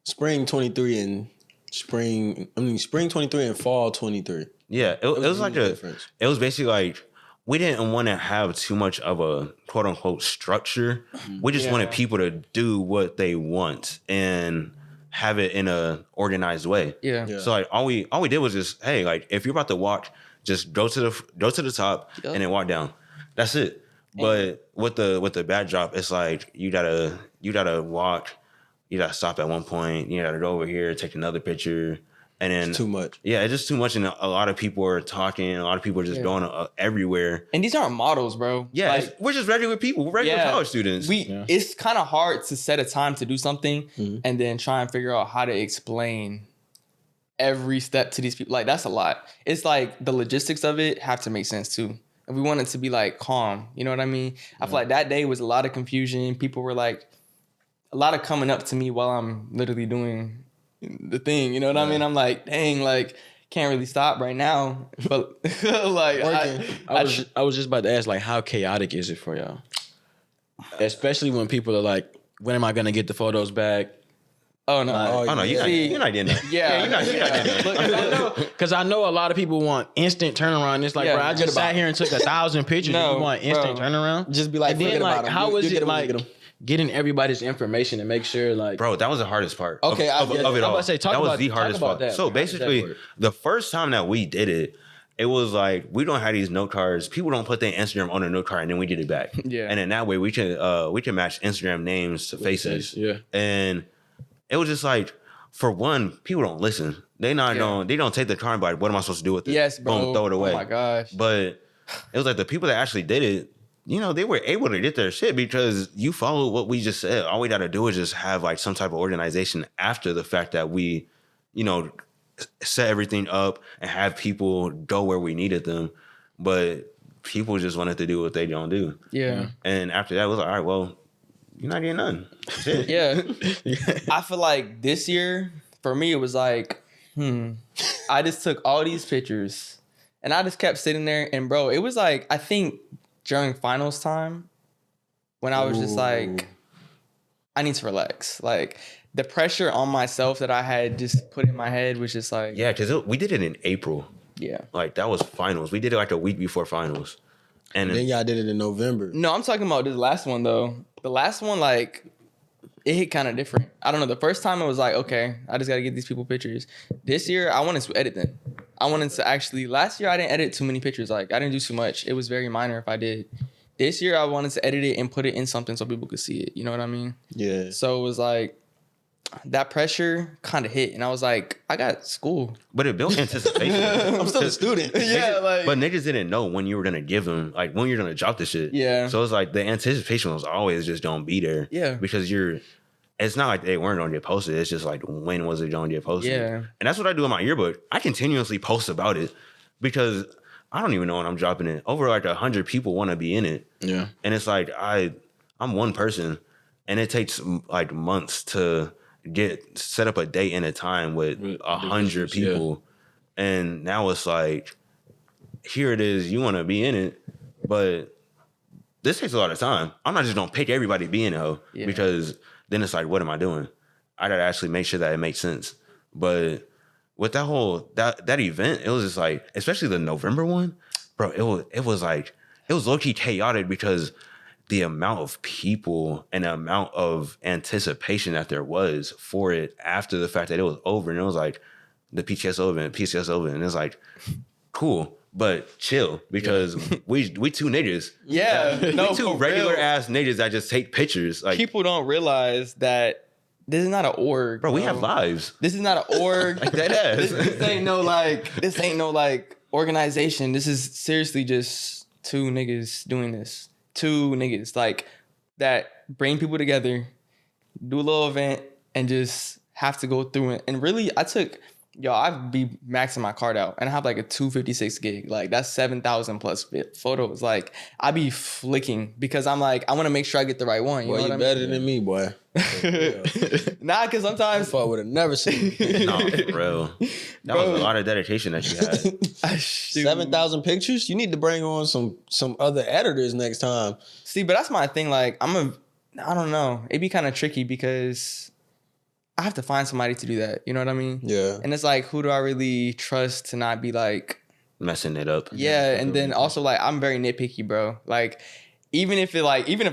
spring 23 and spring 23 and fall 23. Yeah, it was like difference. It was basically like, we didn't want to have too much of a quote unquote structure. We just wanted people to do what they want and have it in a organized way. Yeah. So like all we did was just, hey, like if you're about to walk, just go to the top and then walk down. That's it. But with the backdrop, it's like you gotta walk, you gotta stop at one point, you gotta go over here, take another picture. And then it's too much. Yeah, it's just too much, and a lot of people are talking. A lot of people are just going everywhere. And these aren't models, bro. Yeah, like, we're just regular people. We're regular college students. It's kind of hard to set a time to do something and then try and figure out how to explain every step to these people. Like, that's a lot. It's like the logistics of it have to make sense too. And we want it to be like calm. You know what I mean? I feel like that day was a lot of confusion. People were like, a lot of coming up to me while I'm literally doing the thing, you know what I mean? I'm like, dang, like, can't really stop right now. But like, I was just about to ask, like, how chaotic is it for y'all? Especially when people are like, when am I gonna get the photos back? Oh no! You're not getting that. Yeah, you're not getting that. Because I know a lot of people want instant turnaround. It's like, bro, I just sat here and took 1,000 pictures. And you want instant turnaround? Just be like, and then, like, how is it like getting everybody's information and make sure, like, bro, that was the hardest part. Okay, of it all. I'm about to say, that was the hardest part. That. So basically, the first time that we did it, it was like, we don't have these note cards. People don't put their Instagram on a note card and then we get it back. Yeah, and then that way we can match Instagram names to faces. Yeah, and it was just like, for one, people don't listen. They don't take the card. But what am I supposed to do with it? Yes, bro. Boom, throw it away. Oh my gosh. But it was like the people that actually did it, you know, they were able to get their shit because you followed what we just said. All we got to do is just have like some type of organization after the fact that we, you know, set everything up and have people go where we needed them. But people just wanted to do what they don't do. Yeah. And after that, it was like, all right, well, you're not getting none. Yeah. I feel like this year, for me, it was like, I just took all these pictures and I just kept sitting there. And bro, it was like, I think during finals time, when I was just like, I need to relax. Like, the pressure on myself that I had just put in my head was just like... Yeah, because we did it in April. Yeah. Like, that was finals. We did it like a week before finals. And then y'all did it in November. No, I'm talking about this last one, though. The last one, like, it hit kind of different. I don't know. The first time it was like, okay, I just got to get these people pictures. This year, I wanted to edit them. I wanted to actually... Last year, I didn't edit too many pictures. Like, I didn't do too much. It was very minor if I did. This year, I wanted to edit it and put it in something so people could see it. You know what I mean? Yeah. So it was like... That pressure kind of hit, and I was like, I got school. But it built anticipation. I'm still a student. Yeah, like... But niggas didn't know when you were going to give them, like, when you're going to drop the shit. Yeah. So it's like, the anticipation was always just don't be there. Yeah. Because it's not like they weren't going to get posted. It's just like, when was it going to get posted? Yeah. And that's what I do in my yearbook. I continuously post about it because I don't even know when I'm dropping it. Over like 100 people want to be in it. Yeah. And it's like, I'm one person, and it takes like months to set up a date and a time with 100 people. Yeah. And now it's like, here it is, you want to be in it, but this takes a lot of time. I'm not just gonna pick everybody to be in it, because then it's like, what am I doing? I gotta actually make sure that it makes sense. But with that whole that event, it was just like, especially the November one, bro, it was low-key chaotic because the amount of people and the amount of anticipation that there was for it after the fact that it was over. And it was like, the PTS over, and it's like, cool. but chill because we two niggas. Yeah, no, we two for regular real. ass niggas that just take pictures. Like, People don't realize that this is not an org, bro, we have lives. This is not an org. Like that ass. This ain't no like organization. This is seriously just two niggas doing this. Two niggas like that bring people together, do a little event, and just have to go through it. And really, I'd be maxing my card out, and I have like a 256 gig. Like that's 7,000 plus photos. Like I be flicking because I'm like, I want to make sure I get the right one. You know what I mean? better than me, boy. Nah, because sometimes I would have never seen you. No, for real. That was a lot of dedication that you had. 7,000 pictures. You need to bring on some other editors next time. See, but that's my thing. Like I don't know. It'd be kind of tricky because I have to find somebody to do that. You know what I mean? Yeah. And it's like, who do I really trust to not be like, Messing it up. yeah. And then also like, I'm very nitpicky, bro. Like, even if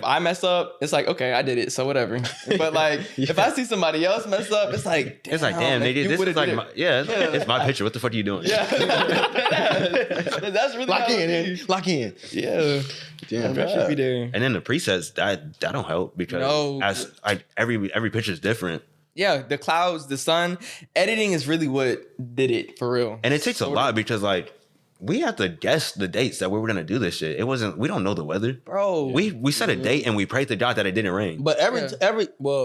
I mess up, it's like, okay, I did it, so whatever. But like, if I see somebody else mess up, it's like, It's like, damn, nigga, this is like, it's my picture. What the fuck are you doing? Yeah. That's really Lock how in, it in. is. Lock in. Yeah. Damn, That should be there. And then the presets, that don't help because No. as like every picture is different. Yeah, the clouds, the sun, editing is really what did it for real. And it takes a lot because like we have to guess the dates that we were gonna do this shit. We don't know the weather. Bro. We set a date and we prayed to God that it didn't rain. But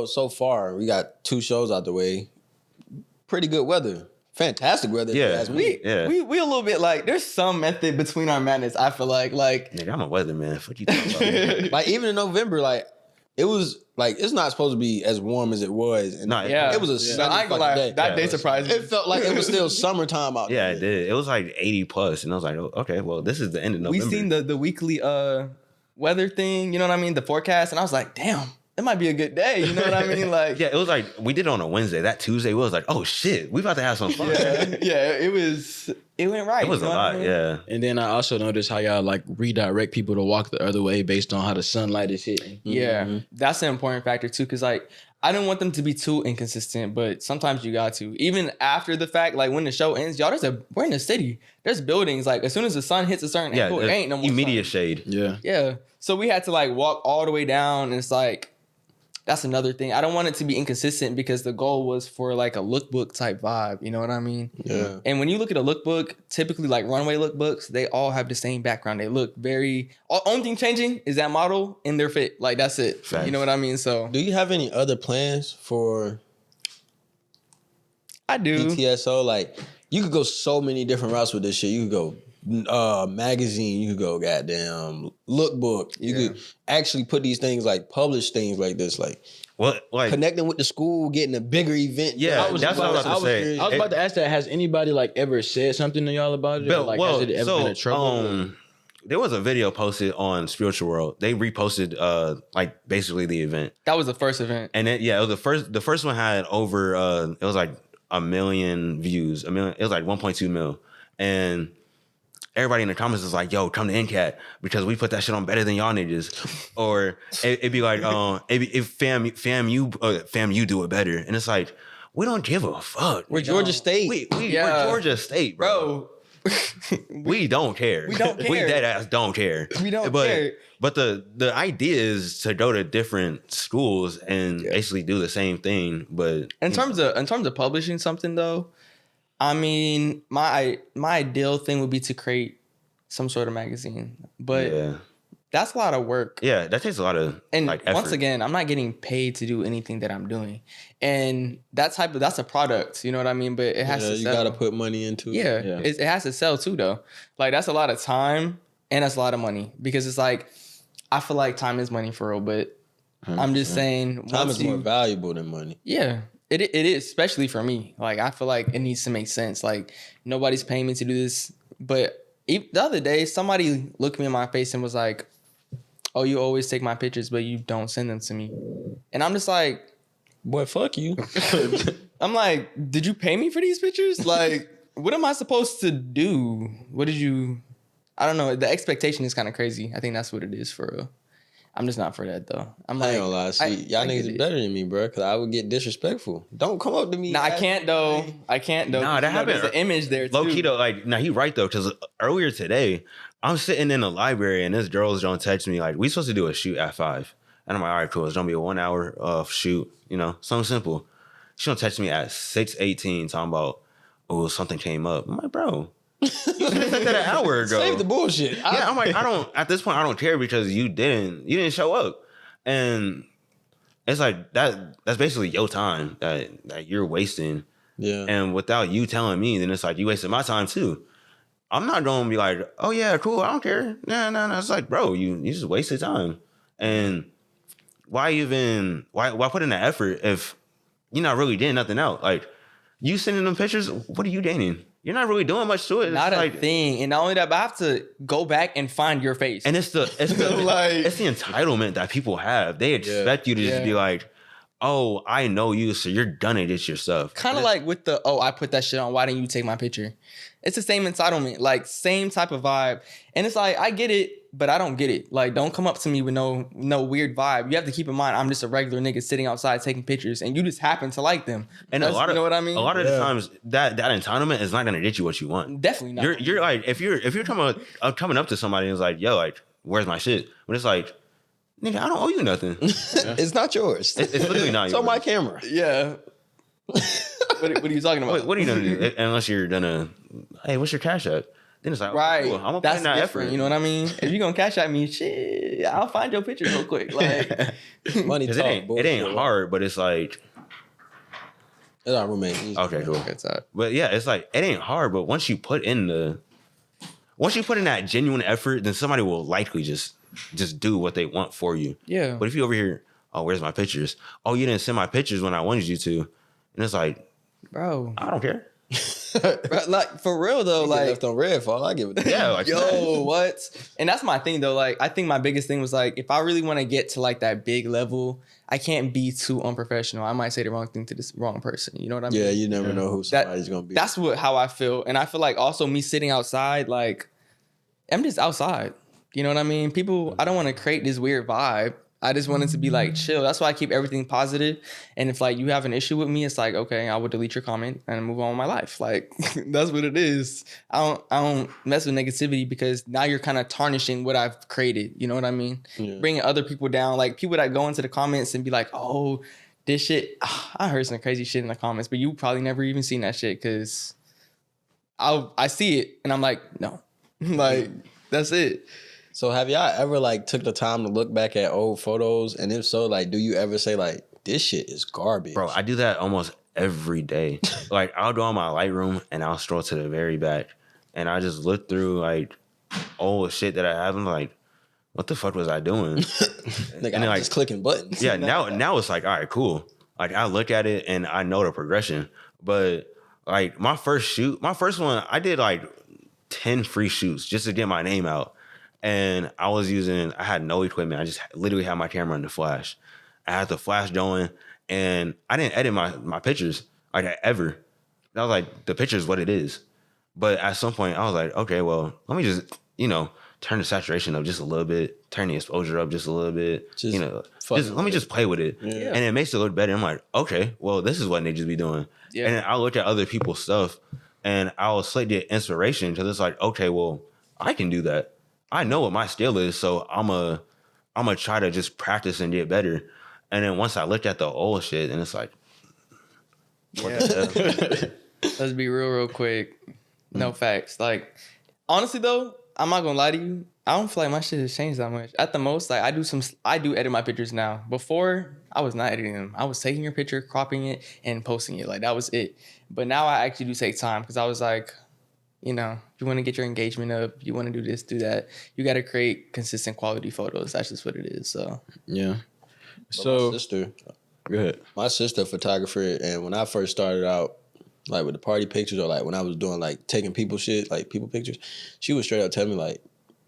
so far we got 2 shows out the way. Pretty good weather. Fantastic weather. if you Yeah. ask me. We a little bit like, there's some method between our madness, I feel like Nigga, I'm a weatherman. Fuck you talking about? Like even in November, like it was like it's not supposed to be as warm as it was. And Nah, yeah. it was a No, sunny I ain't gonna fucking lie. day. That day surprised me. It felt like it was still summertime out Yeah, there. it did. It was like 80 plus, and I was like, oh, okay, well, this is the end of November. We seen the weekly weather thing, you know what I mean? The forecast. And I was like, damn, it might be a good day. You know what I mean? Like, Yeah, it was like we did it on a Wednesday. That Tuesday, we was like, oh shit, we about to have some fun. yeah, it went right. It was you a know what I lot, mean? yeah. And then I also noticed how y'all like redirect people to walk the other way based on how the sunlight is hitting. Yeah, that's an important factor too. Cause like, I don't want them to be too inconsistent, but sometimes you got to. Even after the fact, like when the show ends, y'all, we're in the city. There's buildings. Like as soon as the sun hits a certain angle, it ain't no more immediate sun. shade. Yeah. Yeah. So we had to like walk all the way down, and it's like, that's another thing. I don't want it to be inconsistent because the goal was for like a lookbook type vibe. You know what I mean? Yeah. And when you look at a lookbook, typically like runway lookbooks, they all have the same background. They look very. Only thing changing is that model and their fit. Like that's it. Facts. You know what I mean? So Do you have any other plans for I do. ETSO? Like you could go so many different routes with this shit. You could go magazine, you could go goddamn lookbook. You could actually put these things like publish things like this, like What, like, connecting with the school, getting a bigger event. Yeah, I was that's what I was about to say. I was about to ask that. Has anybody like ever said something to y'all about it? Or, like, has it ever been a trouble? There was a video posted on Spiritual World. They reposted like basically the event. That was the first event. And then it was the first one had over it was like 1 million views. It was like 1.2 mil. And everybody in the comments was like, yo, come to NCAT because we put that shit on better than y'all niggas. Or it'd be like, if fam you do it better. And it's like, we don't give a fuck. We're Georgia State. We're Georgia State, bro. We don't care. We don't care. We dead ass don't care. We don't care. But the idea is to go to different schools and basically do the same thing. But In terms of publishing something though, I mean, my ideal thing would be to create some sort of magazine. But yeah, that's a lot of work. that takes a lot of And like effort. once again, I'm not getting paid to do anything that I'm doing. And that's a product, you know what I mean? But it has to you sell. gotta put money into it. Yeah. It has to sell too though. Like that's a lot of time and that's a lot of money. Because it's like, I feel like time is money for real, but I'm just saying Time once is more valuable than money. Yeah. It is, especially for me. Like, I feel like it needs to make sense. Like, nobody's paying me to do this. But the other day, somebody looked me in my face and was like, oh, you always take my pictures, but you don't send them to me. And I'm just like, Boy, fuck you. I'm like, did you pay me for these pictures? Like, what am I supposed to do? I don't know. The expectation is kind of crazy. I think that's what it is for real. I'm just not for that though. I'm I like, ain't gonna lie. See, y'all I niggas get is it. better than me, bro. Cause I would get disrespectful. Don't come up to me. Nah, I can't though. I can't though. Nah, that happened. There's an image there Low too. key though, like, nah, he right though, because earlier today, I'm sitting in the library and this girl's gonna text me like, we supposed to do a shoot at 5. And I'm like, all right, cool. It's gonna be a 1 hour shoot, you know, something simple. She gonna text me at 6:18 talking about, oh, something came up. I'm like, bro, you said that an hour ago. Save the bullshit. Yeah, I'm like, at this point, I don't care because you didn't show up. And it's like that's basically your time that you're wasting. Yeah. And without you telling me, then it's like you wasted my time too. I'm not gonna be like, oh yeah, cool, I don't care. No. It's like, bro, you just wasted time. And why put in the effort if you're not really getting nothing out? Like, you sending them pictures, what are you gaining? You're not really doing much to it. Not it's a like, thing. And not only that, but I have to go back and find your face. and it's the Like- it's the entitlement that people have. They expect you to just be like, oh, I know you, so you're gonna get your stuff. Kind of like with the, I put that shit on, why didn't you take my picture? It's the same entitlement, like same type of vibe. And it's like, I get it, but I don't get it. Like, don't come up to me with no weird vibe. You have to keep in mind, I'm just a regular nigga sitting outside taking pictures, and you just happen to like them. And you know what I mean? A lot of the times that entitlement is not gonna get you what you want. Definitely not. You're like, if you're coming up to somebody and it's like, yo, like, where's my shit? But it's like, nigga, I don't owe you nothing. It's not yours. It's literally not It's yours. on my camera. Yeah. what are you talking about? What are you gonna do? Unless you're gonna, hey, what's your cash app? Then it's like, Right. cool, I'm gonna put That's in that different. effort. You know what I mean? If you're gonna cash at me, shit, I'll find your picture real quick. Like, Money 'Cause talk. it ain't hard, but it's like, It's our roommate. okay, cool. it's up. But yeah, it's like, it ain't hard, but once you put in that genuine effort, then somebody will likely just do what they want for you. Yeah. But if you over here, oh, where's my pictures? Oh, you didn't send my pictures when I wanted you to. And it's like, Bro. I don't care. Like, for real though, like, left on red for all I give it. Yeah, like, yo, what? And that's my thing though. Like, I think my biggest thing was like, if I really want to get to like that big level, I can't be too unprofessional. I might say the wrong thing to this wrong person. You know what I mean? Yeah, you never know who somebody's gonna be. That's how I feel. And I feel like also me sitting outside, like, I'm just outside. You know what I mean? People, I don't want to create this weird vibe. I just want it to be like chill. That's why I keep everything positive. And if like you have an issue with me, it's like, okay, I will delete your comment and move on with my life. Like, that's what it is. I don't mess with negativity because now you're kind of tarnishing what I've created. You know what I mean? Yeah. Bringing other people down, like people that go into the comments and be like, oh, this shit, I heard some crazy shit in the comments, but you probably never even seen that shit because I see it and I'm like, no, like that's it. So have y'all ever like took the time to look back at old photos? And if so, like, do you ever say like, this shit is garbage? bro, I do that almost every day. Like, I'll go on my Lightroom and I'll scroll to the very back and I just look through like old shit that I have and like, what the fuck was I doing? Like, and I'm like, just clicking buttons. yeah, now it's like, all right, cool. Like, I look at it and I know the progression. But like my first one, I did like 10 free shoots just to get my name out. And I had no equipment. I just literally had my camera on the flash. I had the flash going and I didn't edit my pictures like ever. I was like, the picture is what it is. But at some point I was like, okay, well, let me just, turn the saturation up just a little bit, turn the exposure up just a little bit, let me just play with it. Yeah. And it makes it look better. I'm like, okay, well, this is what niggas be doing. Yeah. And then I look at other people's stuff and I'll slate the inspiration because it's like, okay, well, I can do that. I know what my skill is, so I'm a try to just practice and get better. And then once I look at the old shit, and it's like, what the hell? Let's be real quick. No facts. Like, honestly though, I'm not gonna lie to you. I don't feel like my shit has changed that much. At the most, like I do edit my pictures now. Before, I was not editing them. I was taking your picture, cropping it, and posting it. Like, that was it. But now I actually do take time because I was like, you want to get your engagement up, you want to do this, do that. You got to create consistent quality photos. That's just what it is. So Yeah. But So my sister, go ahead. my sister a photographer, and when I first started out, like with the party pictures or like when I was doing like taking people shit, like people pictures, she would straight up tell me like,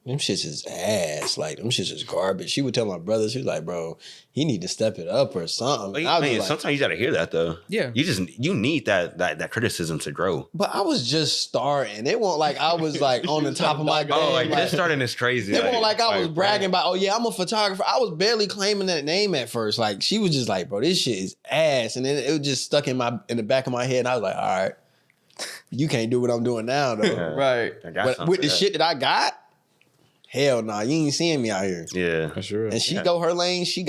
them shits is ass. Like, them shits is garbage. She would tell my brother, she was like, bro, he need to step it up or something. But, man, sometimes you gotta hear that though. Yeah. You need that criticism to grow. But I was just starting. It won't like I was like on the top of my game. Oh, like this starting is crazy. It won't like I was bragging about, oh yeah, I'm a photographer. I was barely claiming that name at first. Like, she was just like, bro, this shit is ass. And then it was just stuck in the back of my head. And I was like, all right, you can't do what I'm doing now though. Yeah. Right. But with the shit that I got, hell nah, you ain't seeing me out here. Yeah. For sure. And she go her lane, she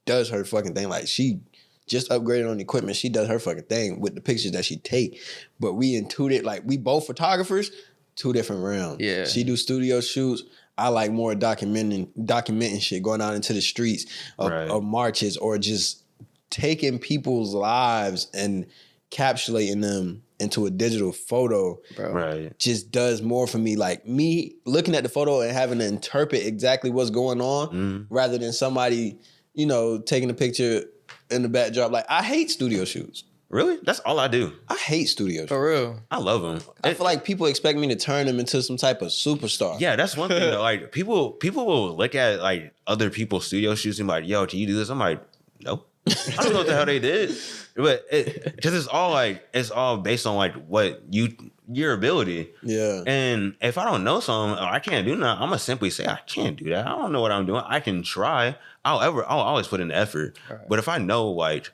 does her fucking thing. Like, she just upgraded on the equipment. She does her fucking thing with the pictures that she take. But we like, we both photographers, 2 different realms. Yeah. She do studio shoots. I like more documenting shit, going out into the streets of marches, or just taking people's lives and encapsulating them into a digital photo. Bro. Right. Just does more for me. Like, me looking at the photo and having to interpret exactly what's going on rather than somebody, taking a picture in the backdrop. Like, I hate studio shoots. Really? That's all I do. I hate studio shoots. For real. I love them. I feel like people expect me to turn them into some type of superstar. Yeah, that's one thing though. Like, people will look at like other people's studio shoots and be like, yo, can you do this? I'm like, nope. I don't know what the hell they did. But because it's all based on like what your ability. Yeah. And if I don't know something or I can't do nothing, I'm gonna simply say I can't do that. I don't know what I'm doing. I can try. I'll always put in the effort. Right. But if I know like,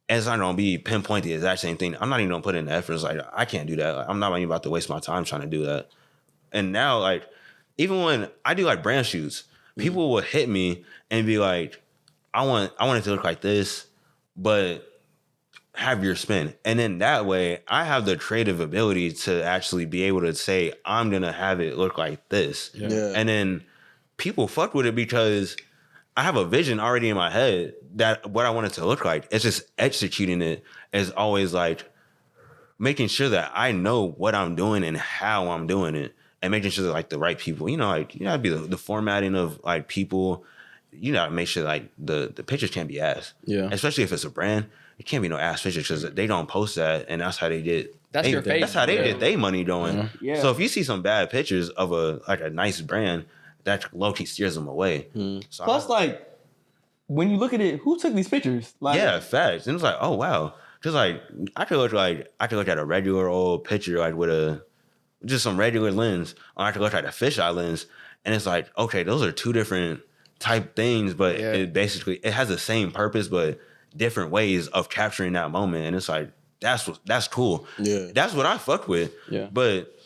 as I don't be pinpoint the exact same thing, I'm not even gonna put in the effort. It's like, I can't do that. Like, I'm not even about to waste my time trying to do that. And now, like, even when I do like brand shoots, people will hit me and be like, I want it to look like this, but have your spin. And then that way I have the creative ability to actually be able to say, I'm gonna have it look like this. Yeah. And then people fuck with it because I have a vision already in my head that what I want it to look like. It's just executing it is always like making sure that I know what I'm doing and how I'm doing it, and making sure that like the right people, like you gotta be the formatting of like people. You gotta make sure like the pictures can't be ass. Yeah. Especially if it's a brand, it can't be no ass pictures because they don't post that, and that's how they get. That's your face. That's how they get their money doing. Yeah. Yeah. So if you see some bad pictures of a nice brand, that low key steers them away. So plus, like, when you look at it, who took these pictures? Like, yeah, facts. And it's like, oh wow, because like I could look at a regular old picture like with just some regular lens, or I could look at a fisheye lens, and it's like, okay, those are 2 different type things, but it has the same purpose, but different ways of capturing that moment. And it's like, that's cool. Yeah, that's what I fuck with. Yeah, but.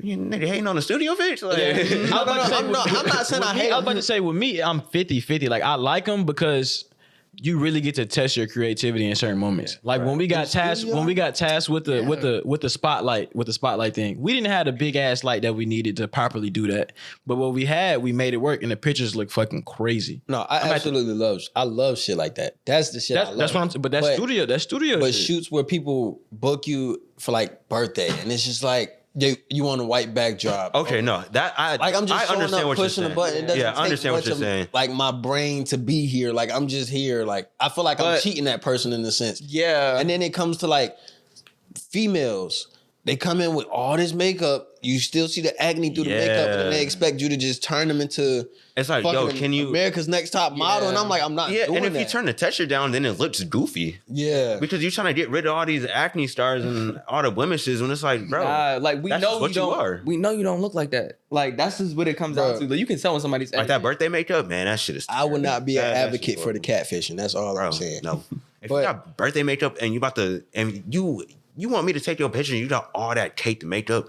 You nigga hating on the studio fix? Like, I'm not saying I hate. I was about to say with me, I'm 50-50. Like, I like them because you really get to test your creativity in certain moments. Like when we got tasked with the spotlight thing, we didn't have the big ass light that we needed to properly do that. But what we had, we made it work, and the pictures look fucking crazy. No, I love shit like that. That's the shit I love. That's what I'm saying. But that's studio. But shit. Shoots where people book you for like birthday, and it's just like, you want a white backdrop. Okay, no, that I'm just understand what pushing you're the button. It doesn't I understand what you're saying. Like my brain to be here. Like I'm just here. Like I feel like I'm cheating that person in a sense. Yeah. And then it comes to like females. They come in with all this makeup. You still see the acne through the makeup, and then they expect you to just turn them into. It's like, yo, can you America's Next Top Model? And I'm like, I'm not. Yeah, doing and if that. you turn the texture down, then it looks goofy. Yeah, because you're trying to get rid of all these acne stars and all the blemishes. When it's like, bro, like we know what you are. We know you don't look like that. Like that's just what it comes down to. Like, you can tell when somebody's like that birthday makeup, man. That shit is. I would not be an advocate for the catfishing. That's all I'm saying. No, if you got birthday makeup and you want me to take your picture and you got all that caked makeup,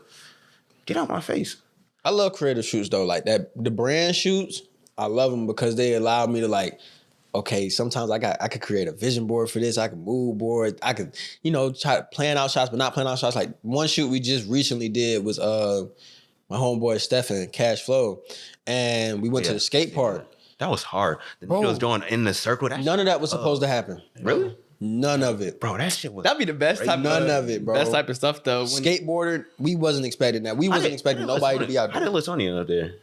get out my face. I love creative shoots though, like that. The brand shoots, I love them because they allow me to like, okay, sometimes I could create a vision board for this. I could mood board. I could, try to plan out shots, but not plan out shots. Like one shoot we just recently did was my homeboy Stefan, Cash Flow, and we went to the skate park. That was hard. The needles going in the circle. None of that was supposed to happen. Really? None of it, bro. That shit was. That'd be the best type. None of it, bro. Best type of stuff though. Skateboarder, we wasn't expecting that. We wasn't expecting nobody to be out there. How did Latonia up there?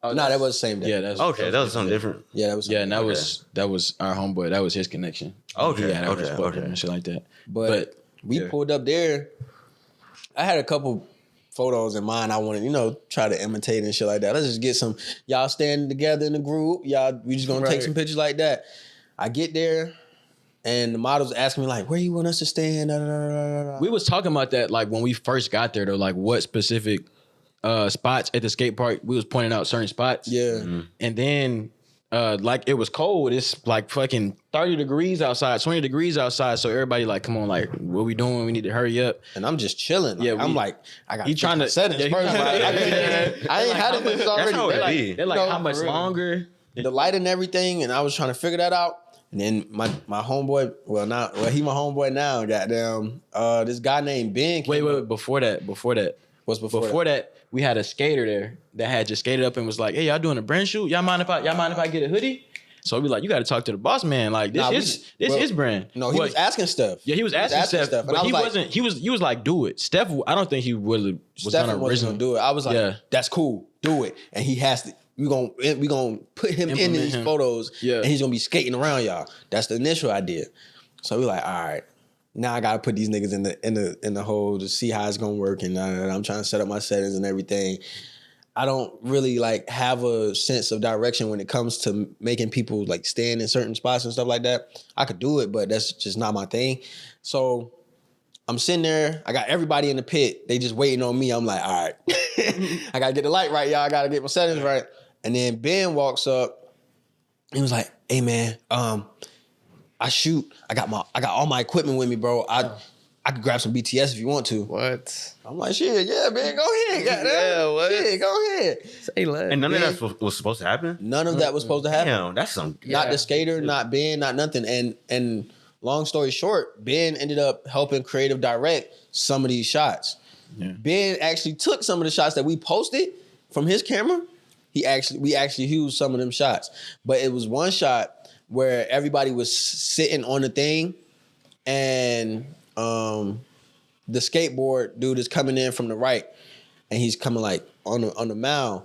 No, that was the same day. Yeah, that's okay. That was something different. Yeah, that was. Yeah, and that was our homeboy. That was his connection. Okay, yeah, that was and shit like that. But we pulled up there. I had a couple photos in mind I want to, try to imitate and shit like that. Let's just get some, y'all standing together in a group. We just gonna take some pictures like that. I get there and the model's asking me like, where you want us to stand? We was talking about that like when we first got there though, like what specific spots at the skate park. We was pointing out certain spots. Yeah. Mm-hmm. And then like it was cold. It's like fucking 30 degrees outside, 20 degrees outside. So everybody like, come on, like, what we doing? We need to hurry up. And I'm just chilling. Like, I'm like, I got. He trying to settings first. I ain't had it this already. That's how it be. They're like, how much longer? The light and everything, and I was trying to figure that out. And then my homeboy, he my homeboy now. Goddamn, this guy named Ben. Wait, before that. What's Before that, we had a skater there that had just skated up and was like, "Hey, y'all doing a brand shoot? Y'all mind if I get a hoodie?" So we like, you got to talk to the boss man. Like this his brand. No, he was asking stuff. Yeah, he was asking stuff, but he wasn't. He was like, do it. Steph, I don't think he really was gonna originally do it. I was like, that's cool, do it, and he has to. We gonna put him in these photos, and he's gonna be skating around y'all. That's the initial idea. So we like, all right. Now I gotta put these niggas in the hole to see how it's gonna work, and I'm trying to set up my settings and everything. I don't really like have a sense of direction when it comes to making people like stand in certain spots and stuff like that. I could do it, but that's just not my thing. So I'm sitting there. I got everybody in the pit. They just waiting on me. I'm like, all right, I gotta get the light right, y'all. I gotta get my settings right. And then Ben walks up. He was like, hey man, I shoot. I got all my equipment with me, bro. I could grab some BTS if you want to. What? I'm like, shit, yeah, man, go ahead. Yeah, what? Shit, go ahead. Say less. And none of that was supposed to happen? None of that was supposed to happen. Damn, that's some... Not the skater, not Ben, not nothing. And long story short, Ben ended up helping creative direct some of these shots. Yeah. Ben actually took some of the shots that we posted from his camera. We actually used some of them shots. But it was one shot where everybody was sitting on the thing and the skateboard dude is coming in from the right and he's coming like on the mound.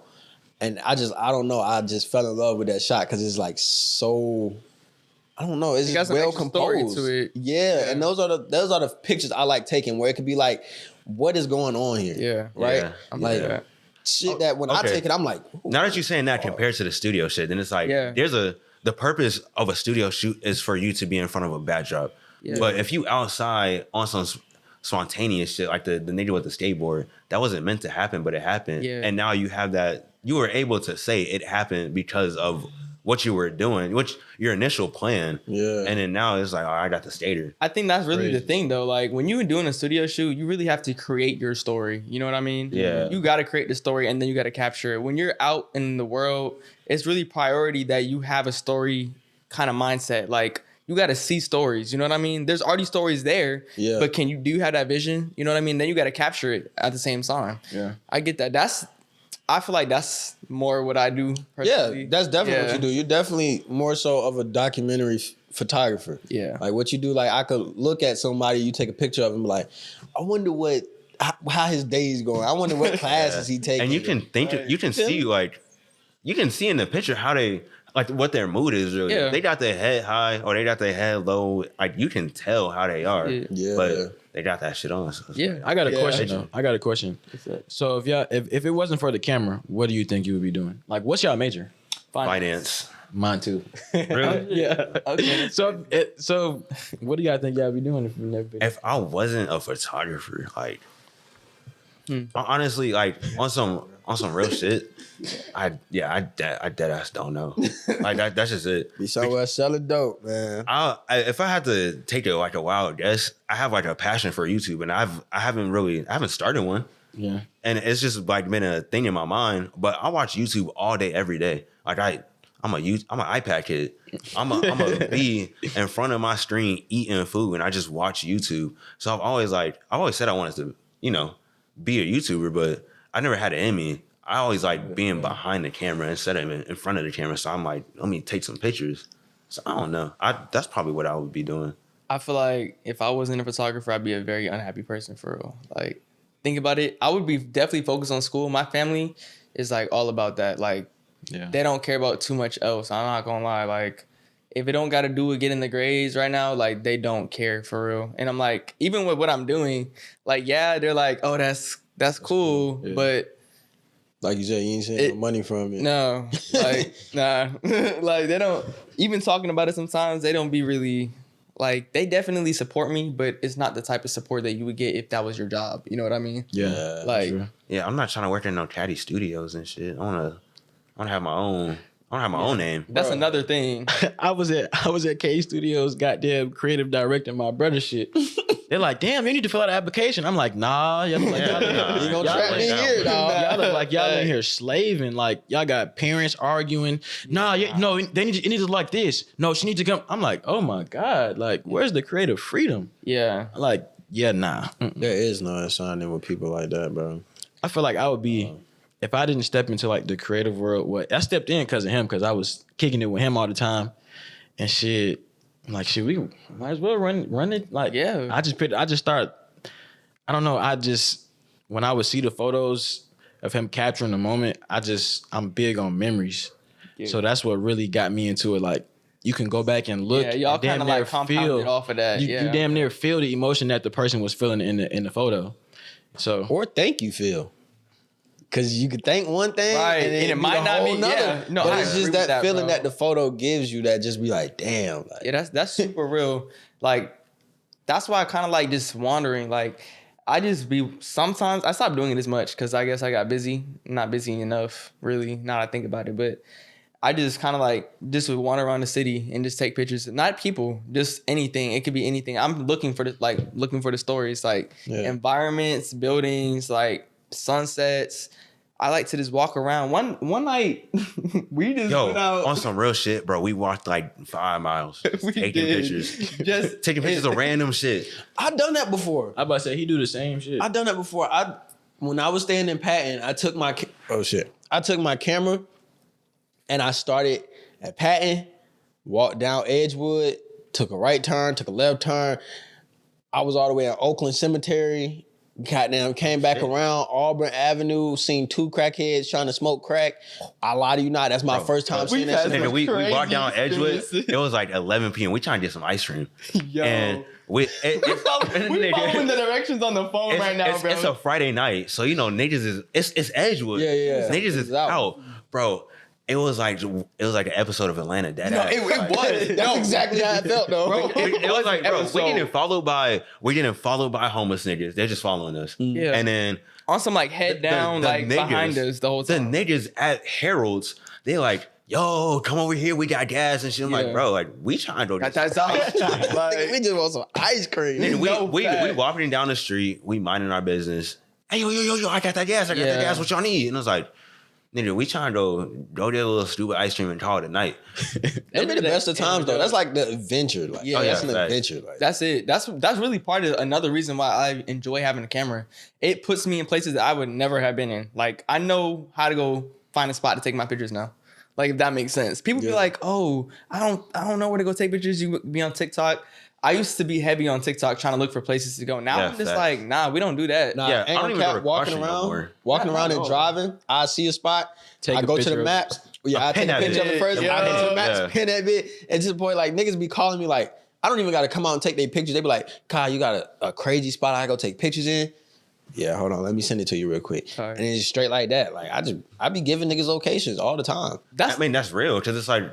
And I don't know. I just fell in love with that shot because it's like so, I don't know. It's just well composed. To it. Yeah, and those are the pictures I like taking where it could be like, what is going on here? Yeah, right. Yeah. I'm like that. shit that when I take it, I'm like. Now that you're saying that compared to the studio shit, then it's like the purpose of a studio shoot is for you to be in front of a backdrop. Yeah. But if you outside on some spontaneous shit like the nigga with the skateboard, that wasn't meant to happen, but it happened. Yeah. And now you have that. You were able to say it happened because of what you were doing, which your initial plan. Yeah. And then now it's like, oh, I got the skater. I think that's really the thing though. Like when you're doing a studio shoot, you really have to create your story. You know what I mean? Yeah. You got to create the story and then you got to capture it. When you're out in the world, it's really priority that you have a story kind of mindset. Like you got to see stories. You know what I mean? There's already stories there. Yeah. But do you have that vision? You know what I mean? Then you got to capture it at the same time. Yeah. I get that. I feel like that's more what I do personally. Yeah, that's definitely what you do. You're definitely more so of a documentary photographer. Yeah. Like what you do, like I could look at somebody, you take a picture of him, like, I wonder how his day's going. I wonder what classes he taking. And you can think, you can see like, you can see in the picture how they, like what their mood is really. Yeah. They got their head high or they got their head low. Like you can tell how they are. Yeah. But they got that shit on. So I got a question though. I got a question. So if it wasn't for the camera, what do you think you would be doing? Like what's y'all major? Finance. Mine too. Really? Yeah. Okay. So what do y'all think y'all be doing if you never been? If I wasn't a photographer, like honestly, like on some real shit, I dead ass don't know. Like that's just it. Be somewhere selling dope, man. If I had to take a wild guess, I have like a passion for YouTube, and I haven't started one. Yeah, and it's just like been a thing in my mind. But I watch YouTube all day, every day. Like I'm an iPad kid. I'm a be in front of my screen eating food, and I just watch YouTube. So I've always said I wanted to, be a YouTuber, but I never had it in me. I always like being behind the camera instead of in front of the camera. So I'm like, let me take some pictures. So I don't know. That's probably what I would be doing. I feel like if I wasn't a photographer, I'd be a very unhappy person for real. Like, think about it. I would be definitely focused on school. My family is like all about that. Like, they don't care about too much else. I'm not gonna lie. Like, if it don't got to do with getting the grades right now, like they don't care for real. And I'm like, even with what I'm doing, like, yeah, they're like, oh, that's that's cool, Yeah. but Like you said, you ain't seeing no money from it. no, like nah, like they don't even talking about it. Sometimes they don't be really like they definitely support me, but it's not the type of support that you would get if that was your job. You know what I mean? Yeah. Like True. Yeah, I'm not trying to work in no caddy studios and shit. I wanna have my own. I want to have my own name. that's another thing. I was at K Studios, goddamn creative directing my brother shit. They're like, damn, you need to fill out an application. I'm like, nah, y'all look like y'all You gonna trap me down. here, dog. y'all look like y'all in here slaving. Like y'all got parents arguing. Nah, no, they need to, it needs to like this. No, she needs to come. I'm like, oh my god, like where's the creative freedom? Yeah. Like, yeah, nah. There is no signing with people like that, bro. I feel like I would be if I didn't step into like the creative world. What I stepped in because of him, because I was kicking it with him all the time, and shit. I'm like, shit, we might as well run it. Like, Yeah. I just start. I don't know. When I would see the photos of him capturing the moment, I'm big on memories. Yeah. So that's what really got me into it. Like, you can go back and look. Yeah, y'all and damn kind of near like compounded off of that. You damn near feel the emotion that the person was feeling in the photo. So Or thank you, Phil. Cause you could think one thing, Right, and, then and it be might the not whole be- nother. yeah. No, but I it's agree just with that that, feeling bro. that the photo gives you that just be like, damn. Like, Yeah, that's super real. Like, that's why I kind of like just wandering. Like, I just be sometimes I stopped doing it as much because I guess I got busy, not busy enough, really. Now that I think about it, but I just kind of like just would wander around the city and just take pictures. Not people, just anything. It could be anything. I'm looking for the stories, like environments, buildings, like sunsets. I like to just walk around. One night, we just went out. On some real shit, bro. We walked like 5 miles, We taking did. pictures, Just taking pictures of random shit. I've done that before. I about to say he do the same shit. I've done that before. When I was staying in Patton, I took my camera and I started at Patton, walked down Edgewood, took a right turn, took a left turn. I was all the way at Oakland Cemetery. Goddamn, came back around Auburn Avenue, seen 2 crackheads trying to smoke crack. I lie to you not, that's my first time seeing that shit. Nigga, we walked down Crazy Edgewood. experience. It was like 11 p.m. We trying to get some ice cream. Yo. And we following the directions on the phone right now, bro. It's a Friday night, so you know niggas it's Edgewood. Yeah. Niggas is out, bro. It was like an episode of Atlanta. That No, it was. That's exactly how I felt, though. Bro, it was like, bro, episode. we getting followed by homeless niggas. They're just following us. Yeah. And then on some like head down, the like niggas- behind us the whole the time. niggas at Harold's, they like, yo, come over here. We got gas and shit. I'm like, Yeah. bro, like we trying to go. That's all. Nigga, we just want some ice cream. Nigga, we fact. walking down the street. We minding our business. Hey, yo, I got that gas. I got that gas. What y'all need? And I was like, nigga, we trying to go get a little stupid ice cream and call it a night. That'd be the best of times, though. That's like the adventure. Like, Yeah, that's an facts. adventure. Like, That's it. That's really part of another reason why I enjoy having a camera. It puts me in places that I would never have been in. Like I know how to go find a spot to take my pictures now. Like if that makes sense. People be like, "Oh, I don't know where to go take pictures." You be on TikTok. I used to be heavy on TikTok trying to look for places to go. Now Yeah, I'm just facts. like, nah, we don't do that. Nah, Yeah, ain't I don't gonna even cap, go to walking Caution no around, more. walking around and no. driving. I see a spot. Take I a go to picture the of maps. Yeah, I take pin a that picture of bit. it first. Yeah. I go to the maps, Yeah. pin that bit. And to the point, like niggas be calling me like, I don't even got to come out and take their pictures. They be like, Kyle, you got a crazy spot I go take pictures in. Yeah, hold on, let me send it to you real quick. Sorry. And it's straight like that. Like I be giving niggas locations all the time. That's I mean, that's real because it's like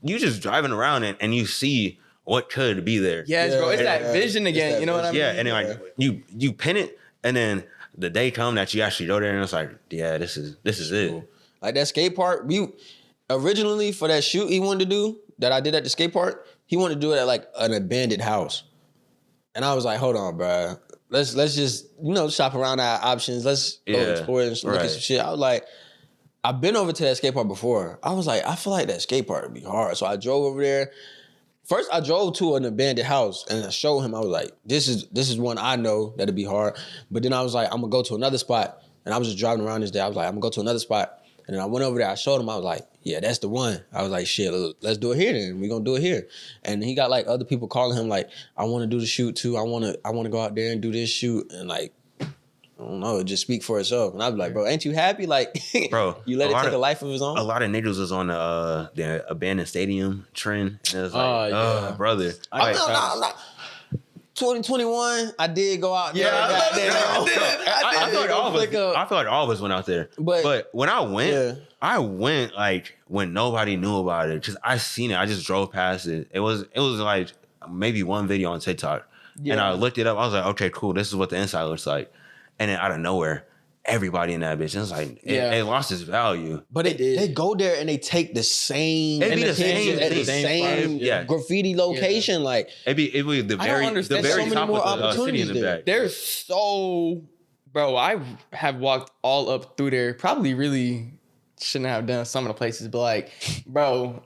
you just driving around and you see what could be there. yes, bro. It's Yeah, that vision it's again. that You know what I mean? Yeah, and then like you pin it, and then the day come that you actually go there, and it's like, yeah, this is it. Like that skate park, we originally for that shoot he wanted to do that I did at the skate park, he wanted to do it at like an abandoned house. And I was like, hold on, bro. Let's just, shop around our options. Let's go Yeah, explore and look right. at some shit. I was like, I've been over to that skate park before. I was like, I feel like that skate park would be hard. So I drove over there. First, I drove to an abandoned house and I showed him, I was like, this is one I know that'd be hard. But then I was like, I'm gonna go to another spot. And I was just driving around this day. I was like, I'm gonna go to another spot. And then I went over there, I showed him, I was like, yeah, that's the one. I was like, shit, let's do it here then. We're gonna do it here. And he got like other people calling him like, I wanna do the shoot too. I wanna go out there and do this shoot. And like, I don't know, just speak for itself. And I was like, bro, ain't you happy? Like, Bro, you let it take a life of its own? A lot of niggas was on the abandoned stadium trend, and it was like, Oh, yeah. brother. I'm Like, not. 2021, I did go out there. I feel like all of us went out there. But when I went, I went like when nobody knew about it because I seen it. I just drove past it. It was like maybe one video on TikTok, and I looked it up. I was like, okay, cool. This is what the inside looks like. And then out of nowhere, everybody in that bitch. It was like it lost its value. But they go there and they take the same. It'd be the same at the same graffiti location. Yeah. Like it'd be the very so top many more of the city opportunities in the there. back. There's so, bro. I have walked all up through there. Probably really shouldn't have done some of the places, but like, bro.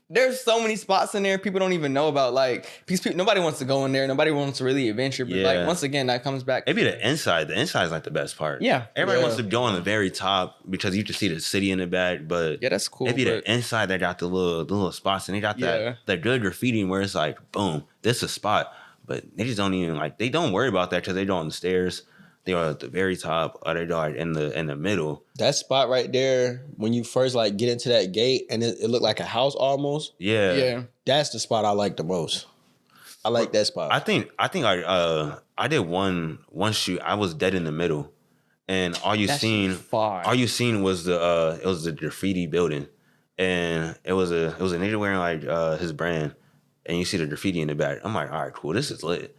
There's so many spots in there people don't even know about. Like, nobody wants to go in there. Nobody wants to really adventure. But like, once again, that comes back. Maybe the inside. The inside is like the best part. Yeah. Everybody wants to go on the very top because you can see the city in the back. But yeah, that's cool. Maybe the inside they got the little spots and they got that good graffiti where it's like, boom, this is a spot. But they just don't even like. They don't worry about that because they don't on the stairs. They are at the very top, or they are in the middle. That spot right there, when you first like get into that gate and it looked like a house almost. Yeah. That's the spot I like the most. I like that spot. I think I did one shoot. I was dead in the middle, and all you seen was the graffiti building, and it was a nigga wearing like his brand, and you see the graffiti in the back. I'm like, all right, cool, this is lit,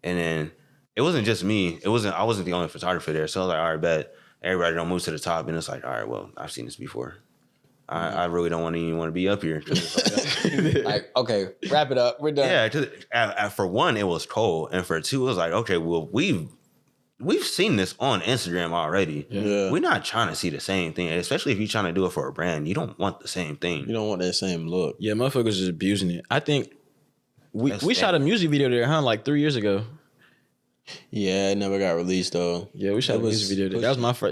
and then. It wasn't just me. I wasn't the only photographer there. So I was like, all right, bet. Everybody don't move to the top. And it's like, all right, well, I've seen this before. I really don't even want to be up here. Like, okay, wrap it up. We're done. Yeah, for one, it was cold. And for two, it was like, okay, well, we've seen this on Instagram already. Yeah. We're not trying to see the same thing. Especially if you're trying to do it for a brand. You don't want the same thing. You don't want that same look. Yeah, motherfuckers just abusing it. I think we shot a music video there, like 3 years ago. Yeah, it never got released though. Yeah, we shot a music video there.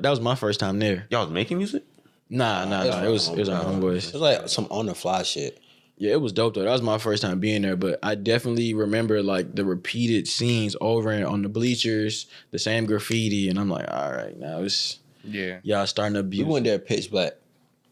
That was my first time there. Y'all was making music? Nah. It was our homeboys. It was like some on the fly shit. Yeah, it was dope though. That was my first time being there, but I definitely remember like the repeated scenes over and on the bleachers, the same graffiti, and I'm like, all right, now it's y'all starting to abuse. We went there pitch black.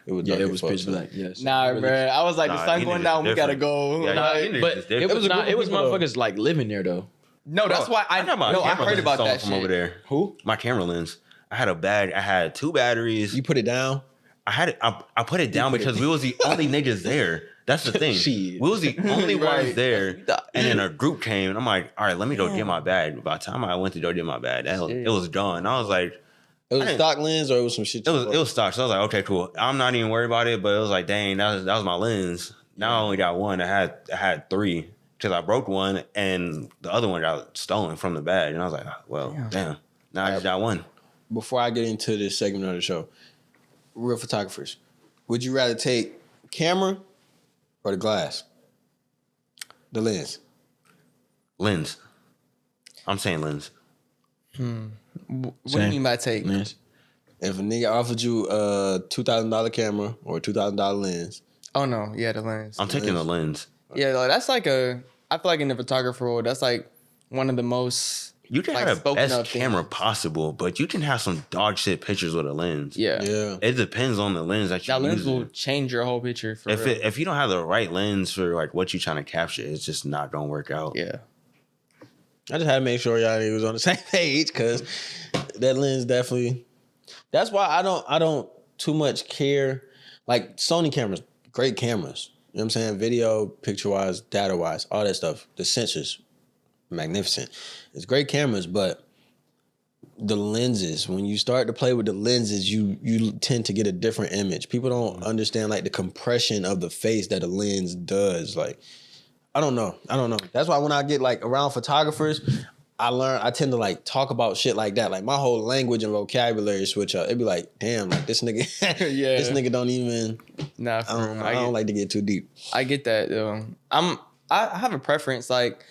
It was pitch black. Yes. Nah, really, bro. I was like, the sun going down. We gotta go. Yeah, but it was motherfuckers like living there though. No, that's why I heard about that from shit. over there. Who? My camera lens. I had 2 batteries. You put it down? I put it down because we was the only niggas there. That's the thing. We was the only ones there. And then a group came and I'm like, all right, let me go get my bag. By the time I went to go get my bag, it was done. I was like, it was stock lens or it was some shit? It was stock. So I was like, okay, cool. I'm not even worried about it, but it was like, dang, that was my lens. Now I only got one. I had 3. Because I broke one and the other one got stolen from the bag. And I was like, well, damn. Now I just got one. Before I get into this segment of the show, real photographers, would you rather take camera or the glass? The lens. Lens. I'm saying lens. What do you mean by take? Lens. If a nigga offered you a $2,000 camera or a $2,000 lens. Oh, no. Yeah, the lens. I'm taking the lens. Yeah, like, that's like I feel like in the photographer world, that's like one of the most. You can have the best camera possible, but you can have some dog shit pictures with a lens. Yeah. It depends on the lens that you're using. That lens will change your whole picture. If you don't have the right lens for like what you're trying to capture, it's just not gonna work out. Yeah. I just had to make sure y'all was on the same page because that lens definitely. That's why I don't too much care. Like Sony cameras, great cameras. You know what I'm saying? Video, picture-wise, data-wise, all that stuff. The sensors, magnificent. It's great cameras, but the lenses, when you start to play with the lenses, you tend to get a different image. People don't understand like the compression of the face that a lens does. Like, I don't know. That's why when I get like around photographers, I tend to like talk about shit like that. Like my whole language and vocabulary switch up. It'd be like, damn, like this nigga, this nigga don't even. Nah, I don't like to get too deep. I get that though. I have a preference. Like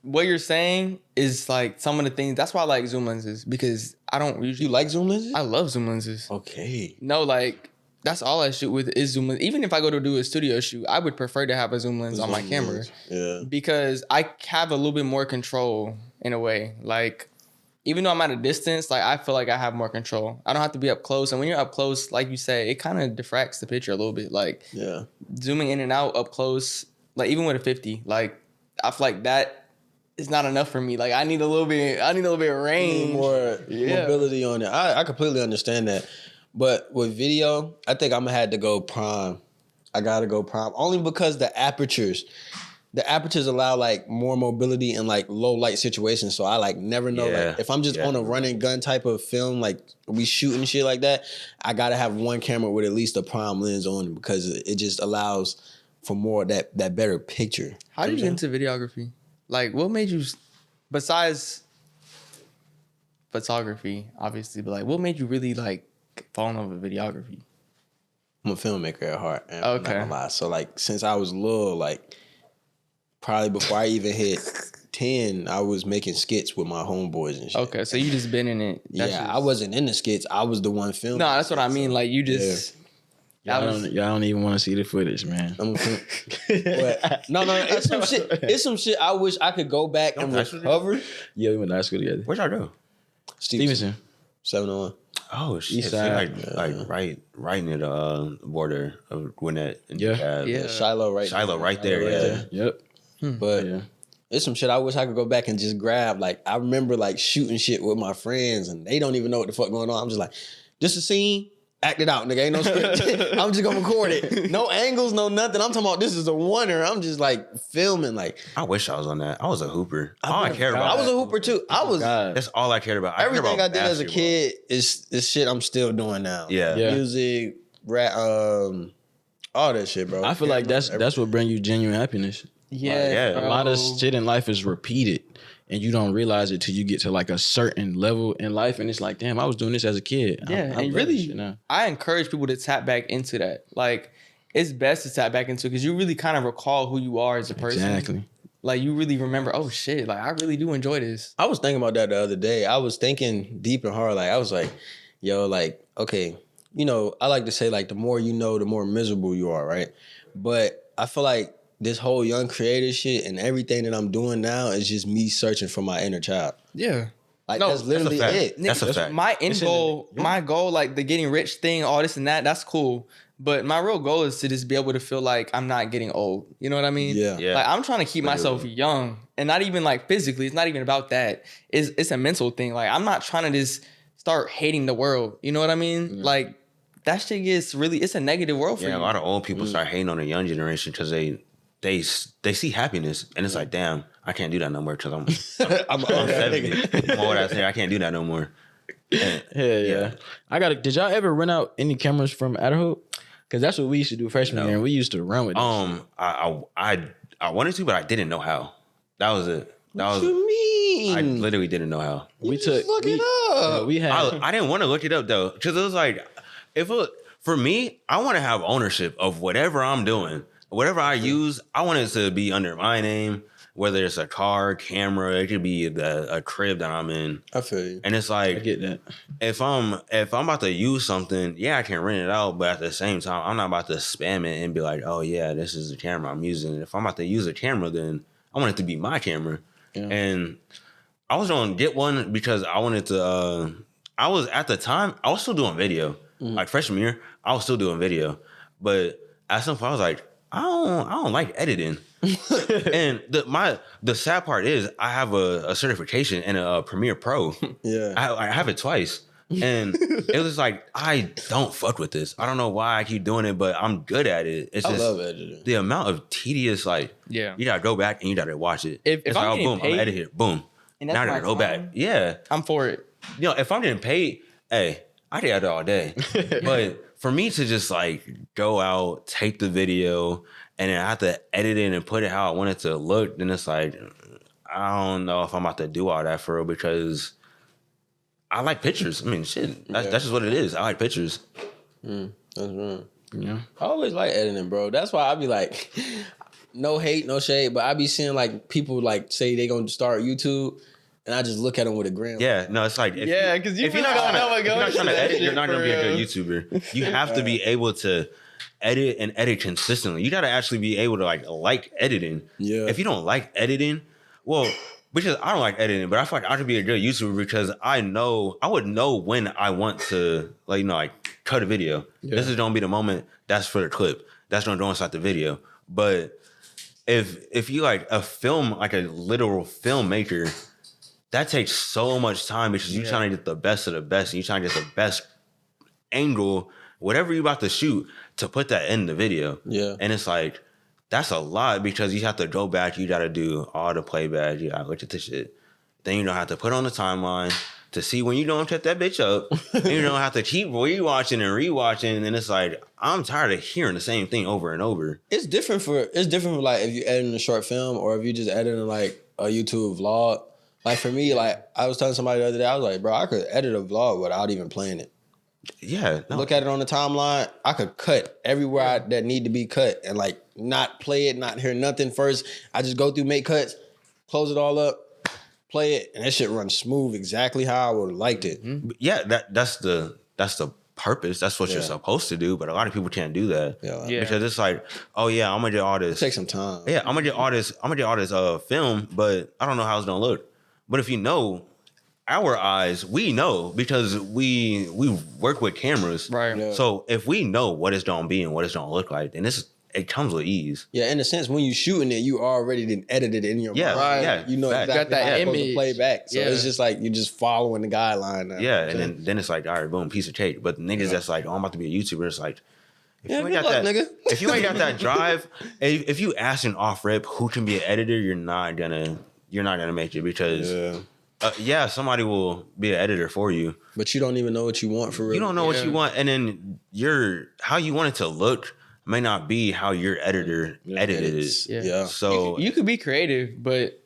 what you're saying is like some of the things. That's why I like zoom lenses because I don't usually. You like zoom lenses? I love zoom lenses. Okay. No, like that's all I shoot with is zoom lens. Even if I go to do a studio shoot, I would prefer to have a zoom lens on my camera. Yeah. Because I have a little bit more control in a way. Like, even though I'm at a distance, like I feel like I have more control. I don't have to be up close. And when you're up close, like you say, it kind of diffracts the picture a little bit. Like, zooming in and out up close, like even with a 50, like I feel like that it's not enough for me. Like I need a little bit of range. More mobility on it. I completely understand that. But with video, I think I'm gonna have to go prime. I gotta go prime only because the apertures allow like more mobility in like low light situations. So I like never know like if I'm just on a run and gun type of film, like we shooting shit like that, I gotta have one camera with at least a prime lens on it because it just allows for more of that better picture. How did you get into videography? Like what made you, besides photography, obviously, but like what made you really like fall in love with videography? I'm a filmmaker at heart. And Okay. I'm not gonna lie. So like since I was little, like probably before I even hit 10, I was making skits with my homeboys and shit. Okay, so you just been in it. I wasn't in the skits. I was the one filming. No, that's what I mean. Like you just. Y'all don't even want to see the footage, man. No, it's some shit. It's some shit I wish I could go back and recover. Yeah, we went to high school together. Where'd y'all go? Stevenson. 701. Oh shit! East So side. right near the border of Gwinnett. And Yeah. Shiloh right there. Yeah. Yep. But it's some shit I wish I could go back and just grab. Like I remember like shooting shit with my friends and they don't even know what the fuck going on. I'm just like, this a scene. Act it out, nigga. Ain't no script. I'm just gonna record it. No angles, no nothing. I'm talking about this is a wonder. I'm just like filming. Like I wish I was on that. I was a hooper. All I cared about. I was a hooper too. That's all I cared about. Everything I did as a kid is shit I'm still doing now. Yeah. Music, rap, all that shit, bro. I feel like that's what brings you genuine happiness. Yeah. A lot of shit in life is repeated. And you don't realize it till you get to like a certain level in life, and it's like, damn, I was doing this as a kid. Yeah, and really, I encourage people to tap back into that. Like, it's best to tap back into it because you really kind of recall who you are as a person. Exactly. Like, you really remember, oh shit, like I really do enjoy this. I was thinking about that the other day. I was thinking deep and hard. Like, I was like, yo, like, okay, you know, I like to say like the more you know, the more miserable you are, right? But I feel like this whole young creator shit and everything that I'm doing now is just me searching for my inner child. Yeah. Like that's literally it. That's a fact. My end goal, my goal, like the getting rich thing, all this and that, that's cool. But my real goal is to just be able to feel like I'm not getting old. You know what I mean? Yeah. Like I'm trying to keep myself young and not even like physically. It's not even about that. It's a mental thing. Like I'm not trying to just start hating the world. You know what I mean? Yeah. Like that shit gets really, it's a negative world for you. Yeah, a lot of old people start hating on the young generation because they see happiness and it's like, damn, I can't do that no more because I'm 70. What I say, I can't do that no more. And, yeah. Did y'all ever rent out any cameras from Adderhope? Because that's what we used to do freshman year, and we used to run with it. I wanted to, but I didn't know how. That was it. What you mean? I literally didn't know how. Look it up. We had. I didn't want to look it up though, because it was like, for me, I want to have ownership of whatever I'm doing. Whatever I use, I want it to be under my name, whether it's a car, camera, it could be a crib that I'm in. I feel you. And it's like, I get that. if I'm about to use something, yeah, I can rent it out, but at the same time, I'm not about to spam it and be like, oh yeah, this is the camera I'm using. If I'm about to use a camera, then I want it to be my camera. Yeah. And I was gonna get one because I wanted to. I was at the time I was still doing video, like freshman year. I was still doing video, but at some point I was like, I don't like editing. And the sad part is I have a certification in a Premiere Pro. Yeah, I have it twice, and it was like I don't fuck with this. I don't know why I keep doing it, but I'm good at it. It's just love editing. The amount of tedious, like, you gotta go back and you gotta watch it. If it's I'm like, getting paid, I'm editing it, boom. Now I gotta go back. Yeah, I'm for it. You know, if I'm getting paid, hey, I did it all day. But for me to just like go out, take the video, and then I have to edit it and put it how I want it to look, then it's like, I don't know if I'm about to do all that for real because I like pictures. I mean, shit, that's just what it is. I like pictures. That's right. Yeah. I always like editing, bro. That's why I be like, no hate, no shade, but I be seeing like people like say they gonna start YouTube. And I just look at them with a grin. Yeah, no, it's like, because if you're not trying to edit, you're not going to be a good YouTuber. You have to be able to edit and edit consistently. You got to actually be able to like editing. Yeah. If you don't like editing, well, because I don't like editing, but I feel like I could be a good YouTuber because I would know when I want to cut a video. Yeah. This is going to be the moment. That's for the clip. That's going to go inside the video. But if you like a film, like a literal filmmaker, that takes so much time because you're trying to get the best of the best, and you're trying to get the best angle, whatever you're about to shoot, to put that in the video. Yeah. And it's like, that's a lot because you have to go back, you gotta do all the playback, you gotta look at the shit. Then you don't have to put on the timeline to see when you don't cut that bitch up. And you don't have to keep rewatching and rewatching. And it's like, I'm tired of hearing the same thing over and over. It's different for like if you editing a short film or if you just editing like a YouTube vlog. Like for me, like I was telling somebody the other day, I was like, bro, I could edit a vlog without even playing it. Yeah. No. Look at it on the timeline. I could cut everywhere that need to be cut and like not play it, not hear nothing first. I just go through, make cuts, close it all up, play it, and that shit runs smooth exactly how I would have liked it. Yeah, that's the purpose. That's what you're supposed to do. But a lot of people can't do that. Yeah. Because it's like, oh yeah, I'm gonna get all this. Take some time. Yeah, I'm gonna get all this film, but I don't know how it's gonna look. But if you know, our eyes, we know because we work with cameras. Right. Yeah. So if we know what it's gonna be and what it's gonna look like, then it comes with ease. Yeah, in a sense, when you shooting it, you already didn't edit it in your mind. Right. Yeah, you know fact. exactly Got that how it's supposed to image. play back. So Yeah. it's just like you're just following the guideline now. Yeah, and then it's like, all right, boom, piece of cake. But the niggas that's like, oh, I'm about to be a YouTuber, it's like, if you ain't got that, nigga. if you ain't got that drive, if you asking off rip who can be an editor, you're not gonna make it because somebody will be an editor for you. But you don't even know what you want for real. You don't know what you want, and then how you want it to look may not be how your editor edited it. Yeah. So You could be creative, but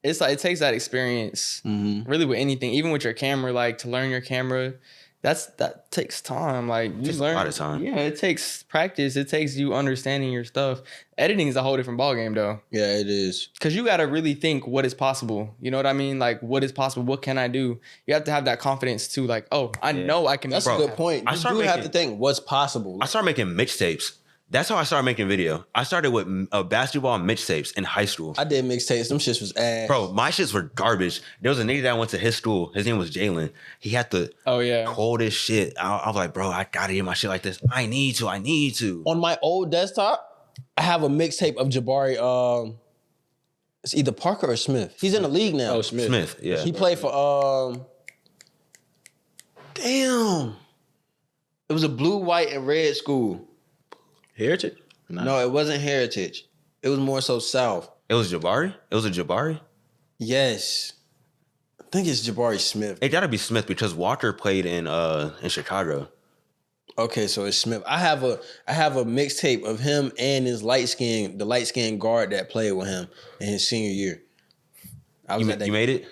it's like it takes that experience really with anything, even with your camera, like to learn your camera. That takes time. Like you takes learn a lot of time. Yeah, it takes practice. It takes you understanding your stuff. Editing is a whole different ballgame though. Yeah, it is. Because you got to really think what is possible. You know what I mean? Like, what is possible? What can I do? You have to have that confidence too. Like, oh, I know I can. That's do a good point. I You start do have making- to think what's possible. I started making mixtapes. That's how I started making video. I started with basketball mixtapes in high school. I did mixtapes. Them shits was ass. Bro, my shits were garbage. There was a nigga that went to his school. His name was Jalen. He had the coldest shit. I was like, bro, I gotta get my shit like this. I need to. On my old desktop, I have a mixtape of Jabari. It's either Parker or Smith. He's in the league now. Oh, Smith. Yeah. He played for damn. It was a blue, white, and red school. Heritage? No, it wasn't Heritage. It was more so South. It was Jabari? It was a Jabari? Yes. I think it's Jabari Smith. It gotta be Smith because Walker played in Chicago. Okay, so it's Smith. I have a mixtape of him and his light skinned guard that played with him in his senior year. You made it?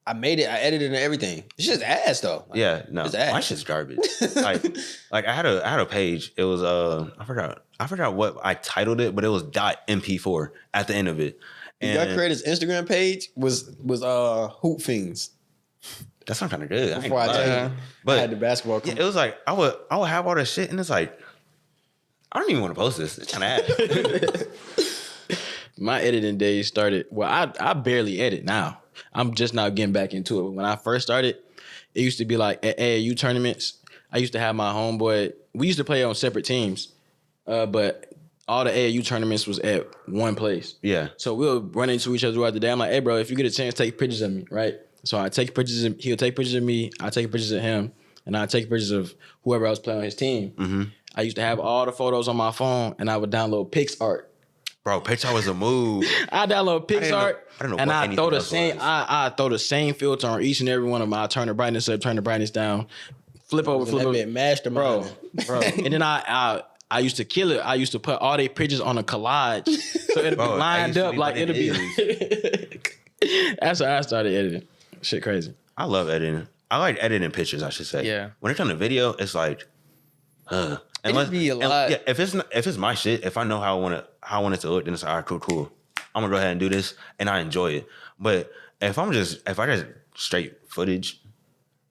I made it. I edited and everything. It's just ass though. Yeah, no. It's ass. My shit's garbage. like I had a page. It was I forgot what I titled it, but it was .mp4 at the end of it. And y'all created his Instagram page was Hoop Fiends. That sounds kind of good. Before I tell you, but I had the basketball. Yeah, it was like I would have all this shit, and it's like I don't even want to post this. It's kind of ass. My editing days started. Well, I barely edit now. I'm just now getting back into it. But when I first started, it used to be like at AAU tournaments. I used to have my homeboy. We used to play on separate teams, but all the AAU tournaments was at one place. Yeah. So we'll run into each other throughout the day. I'm like, hey, bro, if you get a chance, take pictures of me, right? So I take pictures. He'll take pictures of me. I take pictures of him, and I take pictures of whoever else playing on his team. Mm-hmm. I used to have all the photos on my phone, and I would download PixArt. Bro, PixArt was a move. I download PixArt, and I throw the same. I throw the same filter on each and every one of them. I turn the brightness up, turn the brightness down, flip over. Mastermind, bro. And then I used to kill it. I used to put all their pictures on a collage, so it'd be lined up like it'll be. That's how I started editing. Shit, crazy. I love editing. I like editing pictures, I should say. Yeah. When it comes to video, it's like, It'd be a lot. Yeah, if it's my shit, if I know how I want it to look, then it's like, all right, cool. I'm gonna go ahead and do this, and I enjoy it. But if I just straight footage,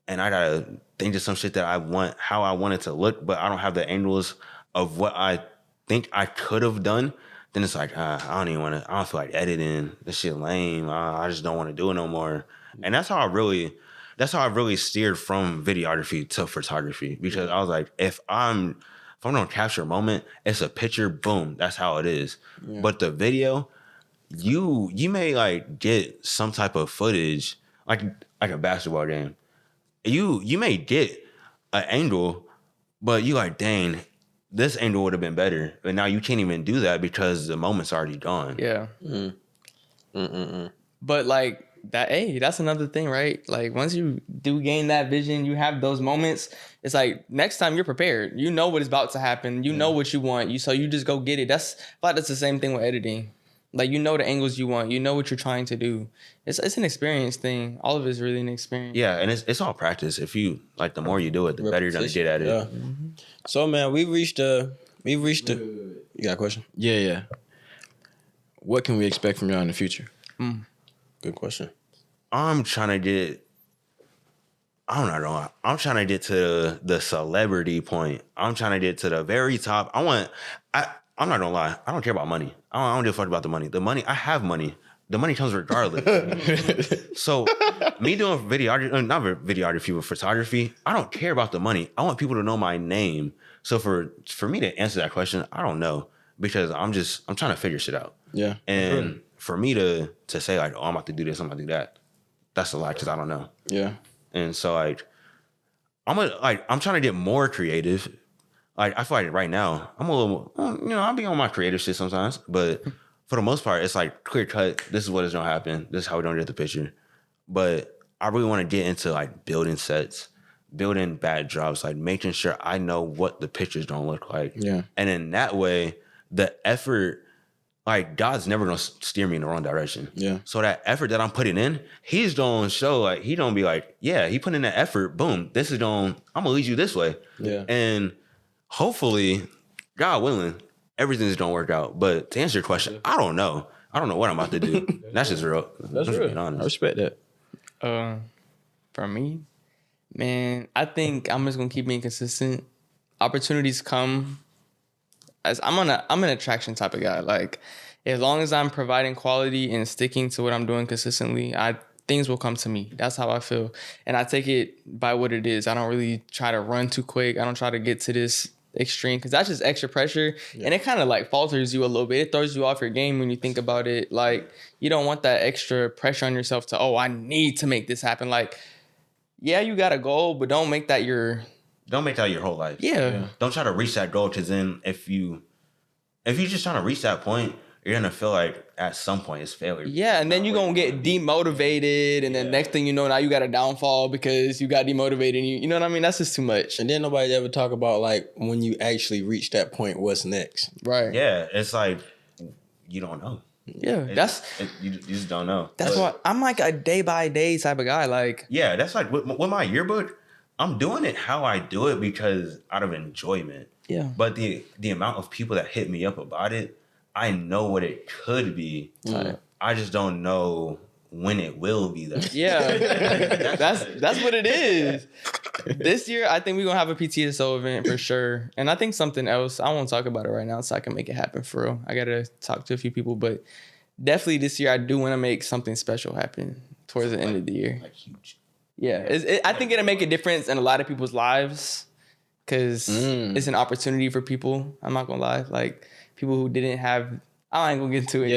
and I gotta think of some shit that I want, how I want it to look, but I don't have the angles of what I think I could have done, then it's like, I don't feel like editing. This shit lame. I just don't want to do it no more. And that's how I really steered from videography to photography, because I was like, if I'm gonna capture a moment, it's a picture, boom, that's how it is. Yeah. But the video, you may like get some type of footage like a basketball game. You may get an angle, but you like, dang, this angle would have been better. But now you can't even do that because the moment's already gone. Yeah. But like that, hey, that's another thing, right? Like once you do gain that vision, you have those moments. It's like next time you're prepared. You know what is about to happen. You know what you want. So you just go get it. That's the same thing with editing. Like you know the angles you want. You know what you're trying to do. It's an experience thing. All of it's really an experience. Yeah, and it's all practice. If you like, the more you do it, the better you're gonna get at it. Yeah. So man, we reached the. You got a question? Yeah. What can we expect from y'all in the future? Good question. I'm trying to get to the celebrity point. I'm trying to get to the very top. I'm not gonna lie. I don't care about money. I don't give a fuck about the money. I have money. The money comes regardless. So me doing videography, but photography, I don't care about the money. I want people to know my name. So for me to answer that question, I don't know, because I'm trying to figure shit out. Yeah. And for me to say like, oh, I'm about to do this, I'm about to do that, that's a lie, because I don't know. Yeah. And so like I'm trying to get more creative. Like I feel like right now I'm a little, I'll be on my creative shit sometimes, but for the most part it's like clear cut. This is what is gonna happen. This is how we're gonna get the picture. But I really want to get into like building sets, building backdrops, like making sure I know what the picture's gonna look like. Yeah. And in that way, the effort, like God's never gonna steer me in the wrong direction. Yeah. So that effort that I'm putting in, He's gonna show, like He gonna be like, yeah, He put in that effort. Boom, I'm gonna lead you this way. Yeah. And hopefully, God willing, everything's gonna work out. But to answer your question, I don't know. I don't know what I'm about to do. That's just real. That's real. Being honest. I respect that. For me, man, I think I'm just gonna keep being consistent. Opportunities come. As I'm an attraction type of guy. Like, as long as I'm providing quality and sticking to what I'm doing consistently, things will come to me. That's how I feel. And I take it by what it is. I don't really try to run too quick. I don't try to get to this extreme, because that's just extra pressure. Yeah. And it kind of like falters you a little bit. It throws you off your game when you think about it. Like, you don't want that extra pressure on yourself to, oh, I need to make this happen. Like, yeah, you got a goal, but don't make that your whole life. Yeah. Don't try to reach that goal, because then if you're just trying to reach that point, you're going to feel like at some point it's failure. Yeah, and then you're going to get demotivated, and then next thing you know, now you got a downfall because you got demotivated. And you know what I mean? That's just too much. And then nobody ever talk about, like, when you actually reach that point, what's next? Right. Yeah, it's like, you don't know. Yeah, you just don't know. That's why I'm like a day-by-day type of guy. Like, yeah, that's like with my yearbook, I'm doing it how I do it because out of enjoyment. Yeah. But the amount of people that hit me up about it, I know what it could be. I just don't know when it will be that. Yeah. that's what it is. This year, I think we're gonna have a PTSO event for sure. And I think something else, I won't talk about it right now so I can make it happen for real. I gotta talk to a few people, but definitely this year I do want to make something special happen towards the end of the year. Like huge. Yeah. I think it'll make a difference in a lot of people's lives. Because it's an opportunity for people. I'm not gonna lie, like people who didn't have. I ain't gonna get into it.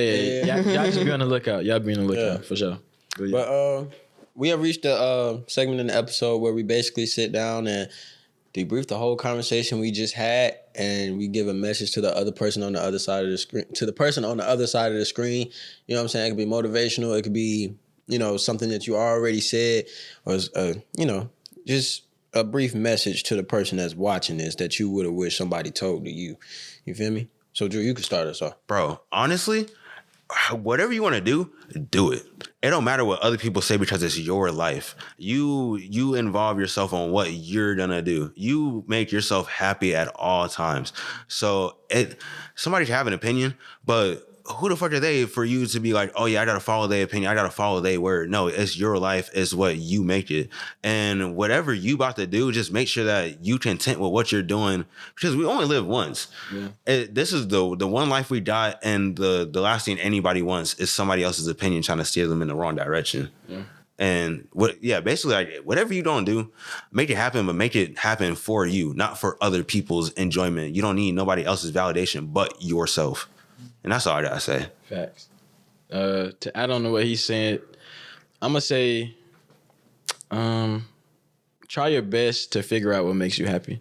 Yeah. Y'all should be on the lookout. Y'all be on the lookout for sure. But we have reached the segment in the episode where we basically sit down and debrief the whole conversation we just had, and we give a message to the other person on the other side of the screen. To the person on the other side of the screen, you know what I'm saying? It could be motivational. It could be something that you already said, or just a brief message to the person that's watching this that you would have wished somebody told to you. You feel me? So, Drew, you can start us off. Bro, honestly, whatever you want to do it. It don't matter what other people say because it's your life. You involve yourself on what you're going to do. You make yourself happy at all times. So, somebody can have an opinion, but who the fuck are they for you to be like, oh yeah, I gotta follow their opinion, I gotta follow their word? No, it's your life, it's what you make it. And whatever you about to do, just make sure that you content with what you're doing, because we only live once. Yeah. This is the one life we got, and the last thing anybody wants is somebody else's opinion trying to steer them in the wrong direction. Yeah. And basically, like, whatever you don't do, make it happen, but make it happen for you, not for other people's enjoyment. You don't need nobody else's validation but yourself. And that's all I gotta say. Facts. To add on to what he said, I'm gonna say, try your best to figure out what makes you happy,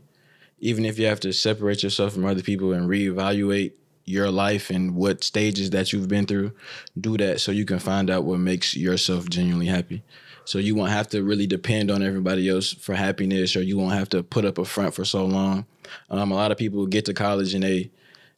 even if you have to separate yourself from other people and reevaluate your life and what stages that you've been through. Do that so you can find out what makes yourself genuinely happy. So you won't have to really depend on everybody else for happiness, or you won't have to put up a front for so long. A lot of people get to college and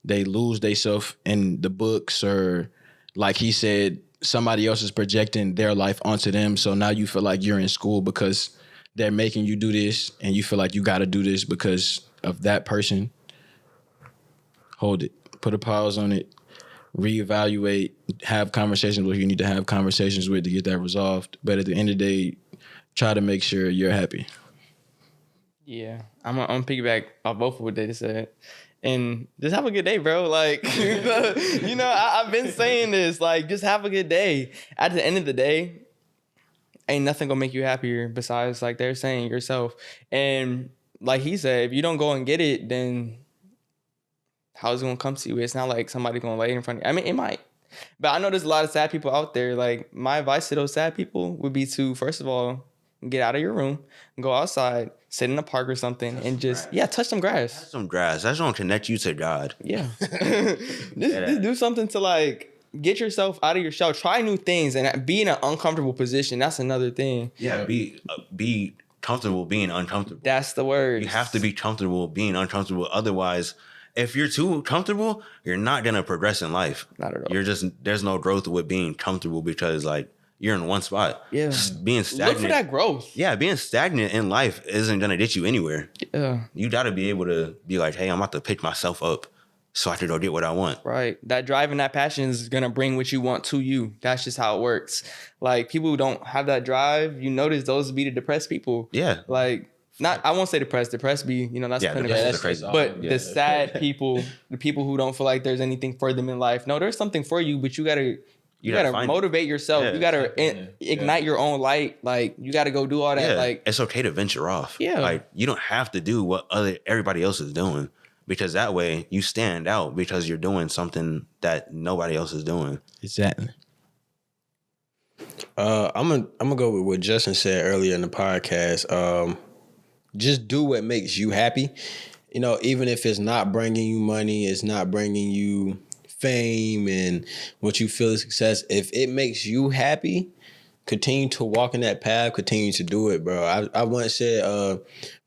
they lose themselves in the books, or like he said, somebody else is projecting their life onto them. So now you feel like you're in school because they're making you do this, and you feel like you got to do this because of that person. Hold it. Put a pause on it. Reevaluate. Have conversations with who you need to have conversations with to get that resolved. But at the end of the day, try to make sure you're happy. Yeah, I'm gonna piggyback off both of what they said. And just have a good day, bro. Like, I've been saying this. Like, just have a good day. At the end of the day, ain't nothing gonna make you happier besides, like they're saying, yourself. And like he said, if you don't go and get it, then how's it gonna come to you? It's not like somebody gonna lay it in front of you. I mean, it might. But I know there's a lot of sad people out there. Like, my advice to those sad people would be to, first of all, get out of your room, go outside, sit in a park or something, and just, touch some grass. Touch some grass. That's gonna connect you to God. Yeah. just do something to, like, get yourself out of your shell. Try new things and be in an uncomfortable position. That's another thing. Yeah, be comfortable being uncomfortable. That's the word. You have to be comfortable being uncomfortable. Otherwise, if you're too comfortable, you're not gonna progress in life. Not at all. There's no growth with being comfortable, because like you're in one spot. Yeah. Just being stagnant. Look for that growth. Yeah, being stagnant in life isn't gonna get you anywhere. Yeah. You gotta be able to be like, hey, I'm about to pick myself up so I can go get what I want. Right. That drive and that passion is going to bring what you want to you. That's just how it works. Like, people who don't have that drive, you notice those be the depressed people. Yeah. Like, I won't say depressed. Depressed be, that's Yeah, clinical. that's crazy. But Yeah. the sad people, the people who don't feel like there's anything for them in life. No, there's something for you, but you gotta motivate yourself. Yeah. You gotta ignite your own light. Like, you gotta go do all that. Yeah. Like, it's okay to venture off. Yeah. Like, you don't have to do what everybody else is doing, because that way you stand out, because you're doing something that nobody else is doing. Exactly. I'm gonna go with what Justin said earlier in the podcast. Just do what makes you happy. Even if it's not bringing you money, it's not bringing you fame and what you feel is success. If it makes you happy, continue to walk in that path. Continue to do it, bro. I once said,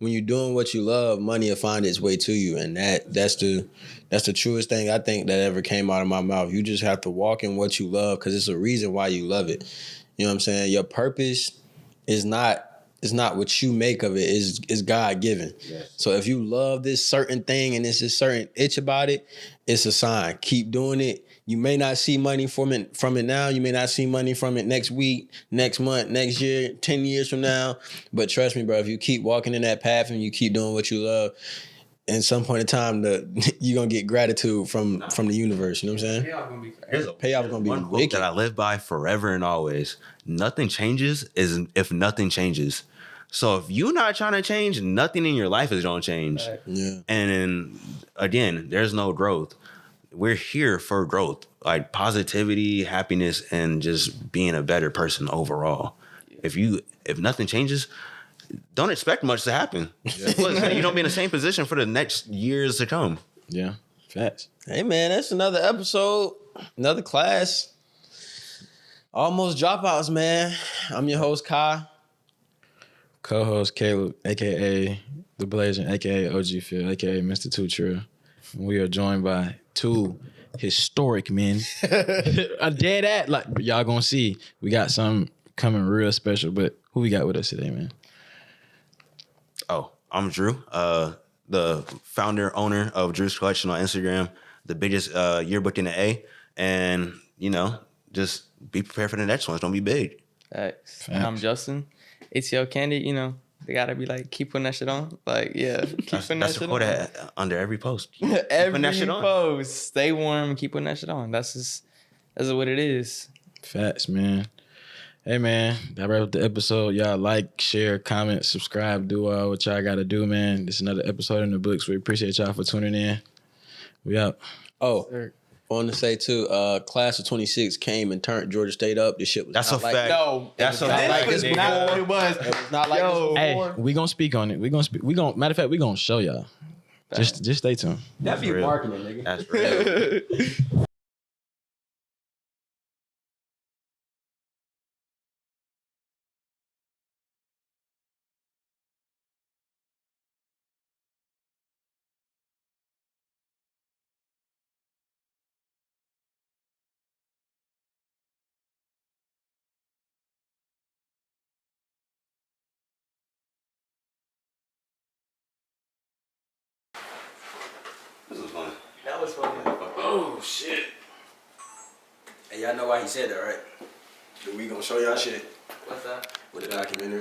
when you're doing what you love, money will find its way to you, and that's the truest thing I think that ever came out of my mouth. You just have to walk in what you love, because it's a reason why you love it. You know what I'm saying? Your purpose is not what you make of it, is God given. Yes. So if you love this certain thing and it's a certain itch about it, it's a sign. Keep doing it. You may not see money from it now. You may not see money from it next week, next month, next year, 10 years from now. But trust me, bro, if you keep walking in that path and you keep doing what you love, at some point in time, you're going to get gratitude from the universe. You know what I'm saying? Payoff going to be one quote wicked. that I live by forever and always. Nothing changes if nothing changes. So if you're not trying to change, nothing in your life is going to change. Right. Yeah. And then, again, there's no growth. We're here for growth, like positivity, happiness, and just being a better person overall. Yeah. If nothing changes, don't expect much to happen. Yeah. You don't be in the same position for the next years to come. Yeah, facts. Hey, man, that's another episode, another class. Almost Dropouts, man. I'm your host, Kai. Co-host Caleb, a.k.a. The Blazing, a.k.a. OG Phil, a.k.a. Mr. Two Trill. We are joined by two historic men. I dare that. Like, y'all gonna see. We got some coming real special, but who we got with us today, man? Oh, I'm Drew, the founder, owner of Drewzcollection on Instagram, the biggest yearbook in the A. And, just be prepared for the next one. It's going to be big. Thanks. I'm Justin. Atlcandid, they gotta be like, keep putting that shit on. Like, yeah, keep putting that shit on. That's the quote under every post. Every post. Stay warm, keep putting that shit on. That's what it is. Facts, man. Hey, man, that wraps up the episode. Y'all like, share, comment, subscribe, do all what y'all gotta do, man. This is another episode in the books. We appreciate y'all for tuning in. We out. Oh, I want to say too, class of 26 came and turned Georgia State up. This shit was That's not a like fact. No, That's it was a not fact. like this Nigga. not what it was. It was not like this Hey, before. we gonna speak on it. We gonna matter of fact, we gonna show y'all. Just stay tuned. That be real. marketing, nigga. That's real. This was fun. That was funny. Oh shit! And y'all know why he said that, right? We gonna show y'all shit What's that? with the documentary.